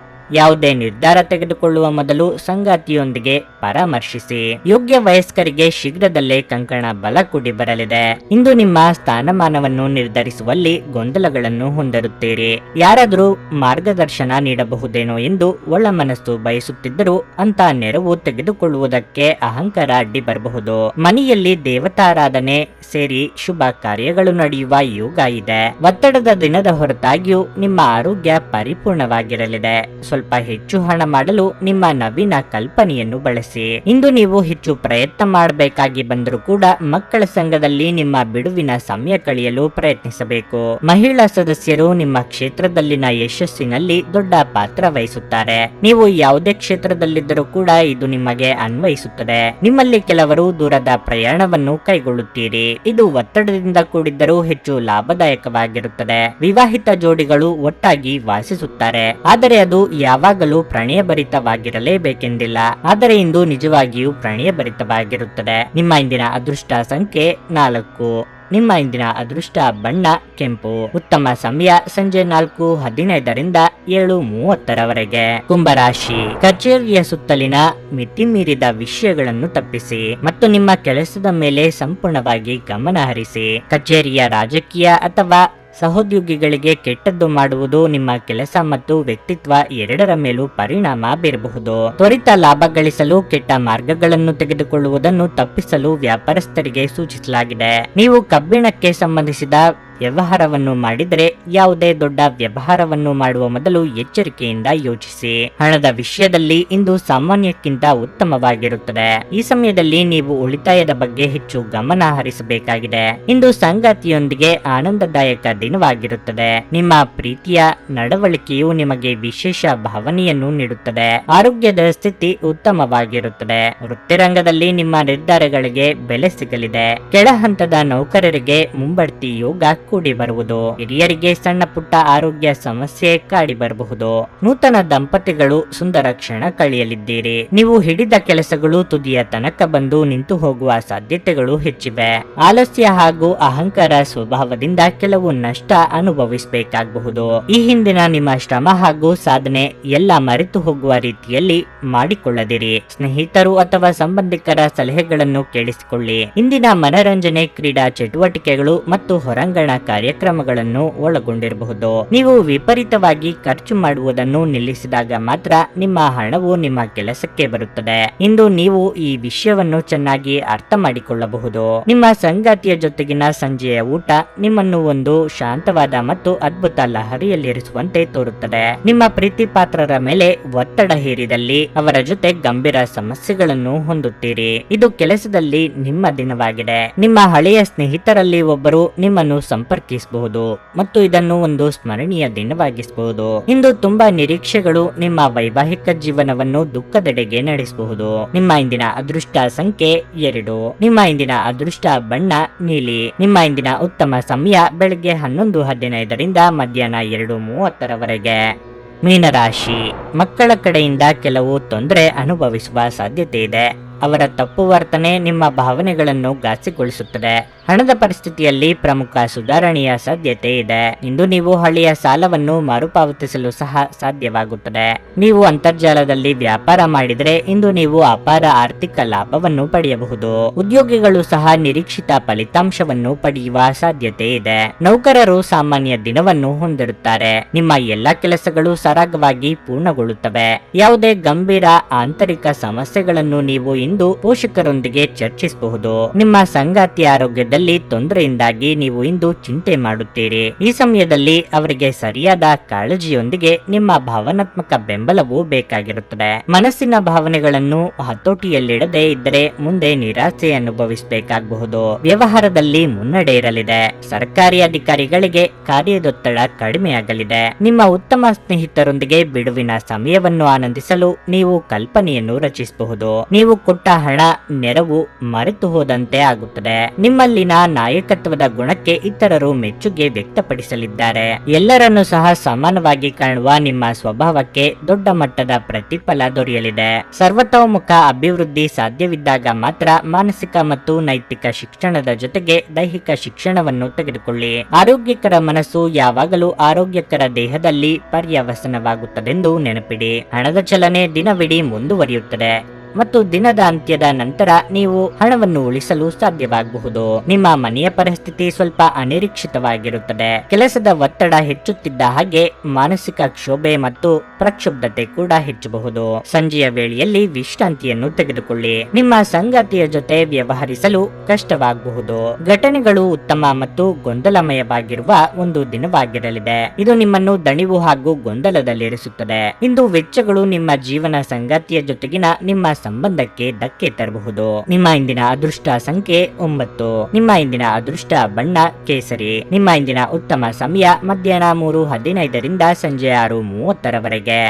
ಯಾವುದೇ ನಿರ್ಧಾರ ತೆಗೆದುಕೊಳ್ಳುವ ಮೊದಲು ಸಂಗಾತಿಯೊಂದಿಗೆ ಪರಾಮರ್ಶಿಸಿ. ಯೋಗ್ಯ ವಯಸ್ಕರಿಗೆ ಶೀಘ್ರದಲ್ಲೇ ಕಂಕಣ ಬಲ ಕೂಡಿ ಬರಲಿದೆ. ಇಂದು ನಿಮ್ಮ ಸ್ಥಾನಮಾನವನ್ನು ನಿರ್ಧರಿಸುವಲ್ಲಿ ಗೊಂದಲಗಳನ್ನು ಹೊಂದಿರುತ್ತೀರಿ. ಯಾರಾದರೂ ಮಾರ್ಗದರ್ಶನ ನೀಡಬಹುದೇನೋ ಎಂದು ಒಳ ಮನಸ್ಸು ಬಯಸುತ್ತಿದ್ದರೂ ಅಂತ ನೆರವು ತೆಗೆದುಕೊಳ್ಳುವುದಕ್ಕೆ ಅಹಂಕಾರ ಅಡ್ಡಿ ಬರಬಹುದು. ಮನೆಯಲ್ಲಿ ದೇವತಾರಾಧನೆ ಸೇರಿ ಶುಭ ಕಾರ್ಯಗಳು ನಡೆಯುವ ಯೋಗ ಇದೆ. ಒತ್ತಡದ ದಿನದ ಹೊರತಾಗಿಯೂ ನಿಮ್ಮ ಆರೋಗ್ಯ ಪರಿಪೂರ್ಣವಾಗಿರಲಿದೆ. ಸ್ವಲ್ಪ ಹೆಚ್ಚು ಹಣ ಮಾಡಲು ನಿಮ್ಮ ನವೀನ ಕಲ್ಪನೆಯನ್ನು ಬಳಸಿ. ಇಂದು ನೀವು ಹೆಚ್ಚು ಪ್ರಯತ್ನ ಮಾಡಬೇಕಾಗಿ ಬಂದರೂ ಕೂಡ ಮಕ್ಕಳ ಸಂಘದಲ್ಲಿ ನಿಮ್ಮ ಬಿಡುವಿನ ಸಮಯ ಕಳೆಯಲು ಪ್ರಯತ್ನಿಸಬೇಕು. ಮಹಿಳಾ ಸದಸ್ಯರು ನಿಮ್ಮ ಕ್ಷೇತ್ರದಲ್ಲಿನ ಯಶಸ್ಸಿನಲ್ಲಿ ದೊಡ್ಡ ಪಾತ್ರ ವಹಿಸುತ್ತಾರೆ. ನೀವು ಯಾವುದೇ ಕ್ಷೇತ್ರದಲ್ಲಿದ್ದರೂ ಕೂಡ ಇದು ನಿಮಗೆ ಅನ್ವಯಿಸುತ್ತದೆ. ನಿಮ್ಮಲ್ಲಿ ಕೆಲವರು ದೂರದ ಪ್ರಯಾಣವನ್ನು ಕೈಗೊಳ್ಳುತ್ತೀರಿ. ಇದು ಒತ್ತಡದಿಂದ ಕೂಡಿದ್ದರೂ ಹೆಚ್ಚು ಲಾಭದಾಯಕವಾಗಿರುತ್ತದೆ. ವಿವಾಹಿತ ಜೋಡಿಗಳು ಒಟ್ಟಾಗಿ ವಾಸಿಸುತ್ತಾರೆ, ಆದರೆ ಅದು ಯಾವಾಗಲೂ ಪ್ರಣಯಭರಿತವಾಗಿರಲೇಬೇಕೆಂದಿಲ್ಲ. ಆದರೆ ಇಂದು ನಿಜವಾಗಿಯೂ ಪ್ರಣಯಭರಿತವಾಗಿರುತ್ತದೆ. ನಿಮ್ಮ ಇಂದಿನ ಅದೃಷ್ಟ ಸಂಖ್ಯೆ 4. ನಿಮ್ಮ ಇಂದಿನ ಅದೃಷ್ಟ ಬಣ್ಣ ಕೆಂಪು. ಉತ್ತಮ ಸಮಯ ಸಂಜೆ 4:15ರಿಂದ 7:30ರವರೆಗೆ. ಕುಂಭರಾಶಿ, ಕಚೇರಿಯ ಸುತ್ತಲಿನ ಮಿತಿಮೀರಿದ ವಿಷಯಗಳನ್ನು ತಪ್ಪಿಸಿ ಮತ್ತು ನಿಮ್ಮ ಕೆಲಸದ ಮೇಲೆ ಸಂಪೂರ್ಣವಾಗಿ ಗಮನ ಹರಿಸಿ. ಕಚೇರಿಯ ರಾಜಕೀಯ ಅಥವಾ ಸಹೋದ್ಯೋಗಿಗಳಿಗೆ ಕೆಟ್ಟದ್ದು ಮಾಡುವುದು ನಿಮ್ಮ ಕೆಲಸ ಮತ್ತು ವ್ಯಕ್ತಿತ್ವ ಎರಡರ ಮೇಲೂ ಪರಿಣಾಮ ಬೀರಬಹುದು. ತ್ವರಿತ ಲಾಭ ಗಳಿಸಲು ಕೆಟ್ಟ ಮಾರ್ಗಗಳನ್ನು ತೆಗೆದುಕೊಳ್ಳುವುದನ್ನು ತಪ್ಪಿಸಲು ವ್ಯಾಪಾರಸ್ಥರಿಗೆ ಸೂಚಿಸಲಾಗಿದೆ. ನೀವು ಕಬ್ಬಿಣಕ್ಕೆ ಸಂಬಂಧಿಸಿದ ವ್ಯವಹಾರವನ್ನು ಮಾಡಿದರೆ ಯಾವುದೇ ದೊಡ್ಡ ವ್ಯವಹಾರವನ್ನು ಮಾಡುವ ಮೊದಲು ಎಚ್ಚರಿಕೆಯಿಂದ ಯೋಚಿಸಿ. ಹಣದ ವಿಷಯದಲ್ಲಿ ಇಂದು ಸಾಮಾನ್ಯಕ್ಕಿಂತ ಉತ್ತಮವಾಗಿರುತ್ತದೆ. ಈ ಸಮಯದಲ್ಲಿ ನೀವು ಉಳಿತಾಯದ ಬಗ್ಗೆ ಹೆಚ್ಚು ಗಮನ ಹರಿಸಬೇಕಾಗಿದೆ. ಇಂದು ಸಂಗಾತಿಯೊಂದಿಗೆ ಆನಂದದಾಯಕ ದಿನವಾಗಿರುತ್ತದೆ. ನಿಮ್ಮ ಪ್ರೀತಿಯ ನಡವಳಿಕೆಯು ನಿಮಗೆ ವಿಶೇಷ ಭಾವನೆಯನ್ನು ನೀಡುತ್ತದೆ. ಆರೋಗ್ಯದ ಸ್ಥಿತಿ ಉತ್ತಮವಾಗಿರುತ್ತದೆ. ವೃತ್ತಿರಂಗದಲ್ಲಿ ನಿಮ್ಮ ನಿರ್ಧಾರಗಳಿಗೆ ಬೆಲೆ ಸಿಗಲಿದೆ. ಕೆಳ ಹಂತದ ನೌಕರರಿಗೆ ಮುಂಬಡ್ತಿ ಯೋಗ ಕೈಗೂಡಿ ಬರುವುದು. ಹಿರಿಯರಿಗೆ ಸಣ್ಣ ಪುಟ್ಟ ಆರೋಗ್ಯ ಸಮಸ್ಯೆ ಕಾಡಿ ಬರಬಹುದು. ನೂತನ ದಂಪತಿಗಳು ಸುಂದರ ಕ್ಷಣ ಕಳೆಯಲಿದ್ದೀರಿ. ನೀವು ಹಿಡಿದ ಕೆಲಸಗಳು ತುದಿಯ ತನಕ ಬಂದು ನಿಂತು ಹೋಗುವ ಸಾಧ್ಯತೆಗಳು ಹೆಚ್ಚಿವೆ. ಆಲಸ್ಯ ಹಾಗೂ ಅಹಂಕಾರ ಸ್ವಭಾವದಿಂದ ಕೆಲವು ನಷ್ಟ ಅನುಭವಿಸಬೇಕಾಗಬಹುದು. ಈ ಹಿಂದಿನ ನಿಮ್ಮ ಶ್ರಮ ಹಾಗೂ ಸಾಧನೆ ಎಲ್ಲ ಮರೆತು ಹೋಗುವ ರೀತಿಯಲ್ಲಿ ಮಾಡಿಕೊಳ್ಳದಿರಿ. ಸ್ನೇಹಿತರು ಅಥವಾ ಸಂಬಂಧಿಕರ ಸಲಹೆಗಳನ್ನು ಕೇಳಿಸಿಕೊಳ್ಳಿ. ಇಂದಿನ ಮನರಂಜನೆ, ಕ್ರೀಡಾ ಚಟುವಟಿಕೆಗಳು ಮತ್ತು ಹೊರಾಂಗಣ ಕಾರ್ಯಕ್ರಮಗಳನ್ನು ಒಳಗೊಂಡಿರಬಹುದು. ನೀವು ವಿಪರೀತವಾಗಿ ಖರ್ಚು ಮಾಡುವುದನ್ನು ನಿಲ್ಲಿಸಿದಾಗ ಮಾತ್ರ ನಿಮ್ಮ ಹಣವು ನಿಮ್ಮ ಕೆಲಸಕ್ಕೆ ಬರುತ್ತದೆ. ಇಂದು ನೀವು ಈ ವಿಷಯವನ್ನು ಚೆನ್ನಾಗಿ ಅರ್ಥ ಮಾಡಿಕೊಳ್ಳಬಹುದು. ನಿಮ್ಮ ಸಂಗಾತಿಯ ಜೊತೆಗಿನ ಸಂಜೆಯ ಊಟ ನಿಮ್ಮನ್ನು ಒಂದು ಶಾಂತವಾದ ಮತ್ತು ಅದ್ಭುತ ಲಹರಿಯಲ್ಲಿರಿಸುವಂತೆ ತೋರುತ್ತದೆ. ನಿಮ್ಮ ಪ್ರೀತಿ ಪಾತ್ರರ ಮೇಲೆ ಒತ್ತಡ ಹೇರಿದಲ್ಲಿ ಅವರ ಜೊತೆ ಗಂಭೀರ ಸಮಸ್ಯೆಗಳನ್ನು ಹೊಂದುತ್ತೀರಿ. ಇದು ಕೆಲಸದಲ್ಲಿ ನಿಮ್ಮ ದಿನವಾಗಿದೆ. ನಿಮ್ಮ ಹಳೆಯ ಸ್ನೇಹಿತರಲ್ಲಿ ಒಬ್ಬರು ನಿಮ್ಮನ್ನು ಸಂಪರ್ಕಿಸಬಹುದು ಮತ್ತು ಇದನ್ನು ಒಂದು ಸ್ಮರಣೀಯ ದಿನವಾಗಿಸಬಹುದು. ಇಂದು ತುಂಬಾ ನಿರೀಕ್ಷೆಗಳು ನಿಮ್ಮ ವೈವಾಹಿಕ ಜೀವನವನ್ನು ದುಃಖದೆಡೆಗೆ ನಡೆಸಬಹುದು. ನಿಮ್ಮ ಇಂದಿನ ಅದೃಷ್ಟ ಸಂಖ್ಯೆ 2. ನಿಮ್ಮ ಇಂದಿನ ಅದೃಷ್ಟ ಬಣ್ಣ ನೀಲಿ. ನಿಮ್ಮ ಇಂದಿನ ಉತ್ತಮ ಸಮಯ ಬೆಳಗ್ಗೆ 11:15ರಿಂದ ಮಧ್ಯಾಹ್ನ 2:30ರವರೆಗೆ. ಮೀನರಾಶಿ, ಮಕ್ಕಳ ಕಡೆಯಿಂದ ಕೆಲವು ತೊಂದರೆ ಅನುಭವಿಸುವ ಸಾಧ್ಯತೆ ಇದೆ. ಅವರ ತಪ್ಪು ವರ್ತನೆ ನಿಮ್ಮ ಭಾವನೆಗಳನ್ನು ಘಾಸಿಗೊಳಿಸುತ್ತದೆ. ಹಣದ ಪರಿಸ್ಥಿತಿಯಲ್ಲಿ ಪ್ರಮುಖ ಸುಧಾರಣೆಯ ಸಾಧ್ಯತೆ ಇದೆ. ಇಂದು ನೀವು ಹಳೆಯ ಸಾಲವನ್ನು ಮರುಪಾವತಿಸಲು ಸಹ ಸಾಧ್ಯವಾಗುತ್ತದೆ. ನೀವು ಅಂತರ್ಜಾಲದಲ್ಲಿ ವ್ಯಾಪಾರ ಮಾಡಿದರೆ ಇಂದು ನೀವು ಅಪಾರ ಆರ್ಥಿಕ ಲಾಭವನ್ನು ಪಡೆಯಬಹುದು. ಉದ್ಯೋಗಿಗಳು ಸಹ ನಿರೀಕ್ಷಿತ ಫಲಿತಾಂಶವನ್ನು ಪಡೆಯುವ ಸಾಧ್ಯತೆ ಇದೆ. ನೌಕರರು ಸಾಮಾನ್ಯ ದಿನವನ್ನು ಹೊಂದಿರುತ್ತಾರೆ. ನಿಮ್ಮ ಎಲ್ಲಾ ಕೆಲಸಗಳು ಸರಾಗವಾಗಿ ಪೂರ್ಣಗೊಳ್ಳುತ್ತವೆ. ಯಾವುದೇ ಗಂಭೀರ ಆಂತರಿಕ ಸಮಸ್ಯೆಗಳನ್ನು ನೀವು ಇಂದು ಪೋಷಕರೊಂದಿಗೆ ಚರ್ಚಿಸಬಹುದು. ನಿಮ್ಮ ಸಂಗಾತಿಯ ಆರೋಗ್ಯದಲ್ಲಿ ತೊಂದರೆಯಿಂದಾಗಿ ನೀವು ಇಂದು ಚಿಂತೆ ಮಾಡುತ್ತೀರಿ. ಈ ಸಮಯದಲ್ಲಿ ಅವರಿಗೆ ಸರಿಯಾದ ಕಾಳಜಿಯೊಂದಿಗೆ ನಿಮ್ಮ ಭಾವನಾತ್ಮಕ ಬೆಂಬಲವು ಬೇಕಾಗಿರುತ್ತದೆ. ಮನಸ್ಸಿನ ಭಾವನೆಗಳನ್ನು ಹತೋಟಿಯಲ್ಲಿಡದೆ ಇದ್ದರೆ ಮುಂದೆ ನಿರಾಸೆ ಅನುಭವಿಸಬೇಕಾಗಬಹುದು. ವ್ಯವಹಾರದಲ್ಲಿ ಮುನ್ನಡೆ ಇರಲಿದೆ. ಸರ್ಕಾರಿ ಅಧಿಕಾರಿಗಳಿಗೆ ಕಾರ್ಯದೊತ್ತಡ ಕಡಿಮೆಯಾಗಲಿದೆ. ನಿಮ್ಮ ಉತ್ತಮ ಸ್ನೇಹಿತರೊಂದಿಗೆ ಬಿಡುವಿನ ಸಮಯವನ್ನು ಆನಂದಿಸಲು ನೀವು ಕಲ್ಪನೆಯನ್ನು ರಚಿಸಬಹುದು. ನೀವು ಕೊಟ್ಟ ಹಣ, ನೆರವು ಮರೆತು ಹೋದಂತೆ ಆಗುತ್ತದೆ. ನಿಮ್ಮಲ್ಲಿನ ನಾಯಕತ್ವದ ಗುಣಕ್ಕೆ ಇತರರು ಮೆಚ್ಚುಗೆ ವ್ಯಕ್ತಪಡಿಸಲಿದ್ದಾರೆ. ಎಲ್ಲರನ್ನೂ ಸಹ ಸಮಾನವಾಗಿ ಕಾಣುವ ನಿಮ್ಮ ಸ್ವಭಾವಕ್ಕೆ ದೊಡ್ಡ ಮಟ್ಟದ ಪ್ರತಿಫಲ ದೊರೆಯಲಿದೆ. ಸರ್ವತೋಮುಖ ಅಭಿವೃದ್ಧಿ ಸಾಧ್ಯವಿದ್ದಾಗ ಮಾತ್ರ ಮಾನಸಿಕ ಮತ್ತು ನೈತಿಕ ಶಿಕ್ಷಣದ ಜೊತೆಗೆ ದೈಹಿಕ ಶಿಕ್ಷಣವನ್ನು ತೆಗೆದುಕೊಳ್ಳಿ. ಆರೋಗ್ಯಕರ ಮನಸ್ಸು ಯಾವಾಗಲೂ ಆರೋಗ್ಯಕರ ದೇಹದಲ್ಲಿ ಪರ್ಯವಸನವಾಗುತ್ತದೆಂದು ನೆನಪಿಡಿ. ಹಣದ ಚಲನೆ ದಿನವಿಡೀ ಮುಂದುವರಿಯುತ್ತದೆ ಮತ್ತು ದಿನದ ಅಂತ್ಯದ ನಂತರ ನೀವು ಹಣವನ್ನು ಉಳಿಸಲು ಸಾಧ್ಯವಾಗಬಹುದು. ನಿಮ್ಮ ಮನೆಯ ಪರಿಸ್ಥಿತಿ ಸ್ವಲ್ಪ ಅನಿರೀಕ್ಷಿತವಾಗಿರುತ್ತದೆ. ಕೆಲಸದ ಒತ್ತಡ ಹೆಚ್ಚುತ್ತಿದ್ದ ಹಾಗೆ ಮಾನಸಿಕ ಕ್ಷೋಭೆ ಮತ್ತು ಪ್ರಕ್ಷುಬ್ಧತೆ ಕೂಡ ಹೆಚ್ಚಬಹುದು. ಸಂಜೆಯ ವೇಳೆಯಲ್ಲಿ ವಿಶ್ರಾಂತಿಯನ್ನು ತೆಗೆದುಕೊಳ್ಳಿ. ನಿಮ್ಮ ಸಂಗಾತಿಯ ಜೊತೆ ವ್ಯವಹರಿಸಲು ಕಷ್ಟವಾಗಬಹುದು. ಘಟನೆಗಳು ಉತ್ತಮ ಮತ್ತು ಗೊಂದಲಮಯವಾಗಿರುವ ಒಂದು ದಿನವಾಗಿರಲಿದೆ. ಇದು ನಿಮ್ಮನ್ನು ದಣಿವು ಹಾಗೂ ಗೊಂದಲದಲ್ಲಿರಿಸುತ್ತದೆ. ಇಂದು ವೆಚ್ಚಗಳು ನಿಮ್ಮ ಜೀವನ ಸಂಗಾತಿಯ ಜೊತೆಗಿನ ನಿಮ್ಮ ಸಂಬಂಧಕ್ಕೆ ಧಕ್ಕೆ ತರಬಹುದು. ನಿಮ್ಮ ಇಂದಿನ ಅದೃಷ್ಟ ಸಂಖ್ಯೆ 9. ನಿಮ್ಮ ಇಂದಿನ ಅದೃಷ್ಟ ಬಣ್ಣ ಕೇಸರಿ. ನಿಮ್ಮ ಇಂದಿನ ಉತ್ತಮ ಸಮಯ ಮಧ್ಯಾಹ್ನ 3:15ರಿಂದ ಸಂಜೆ 6:30ರವರೆಗೆ.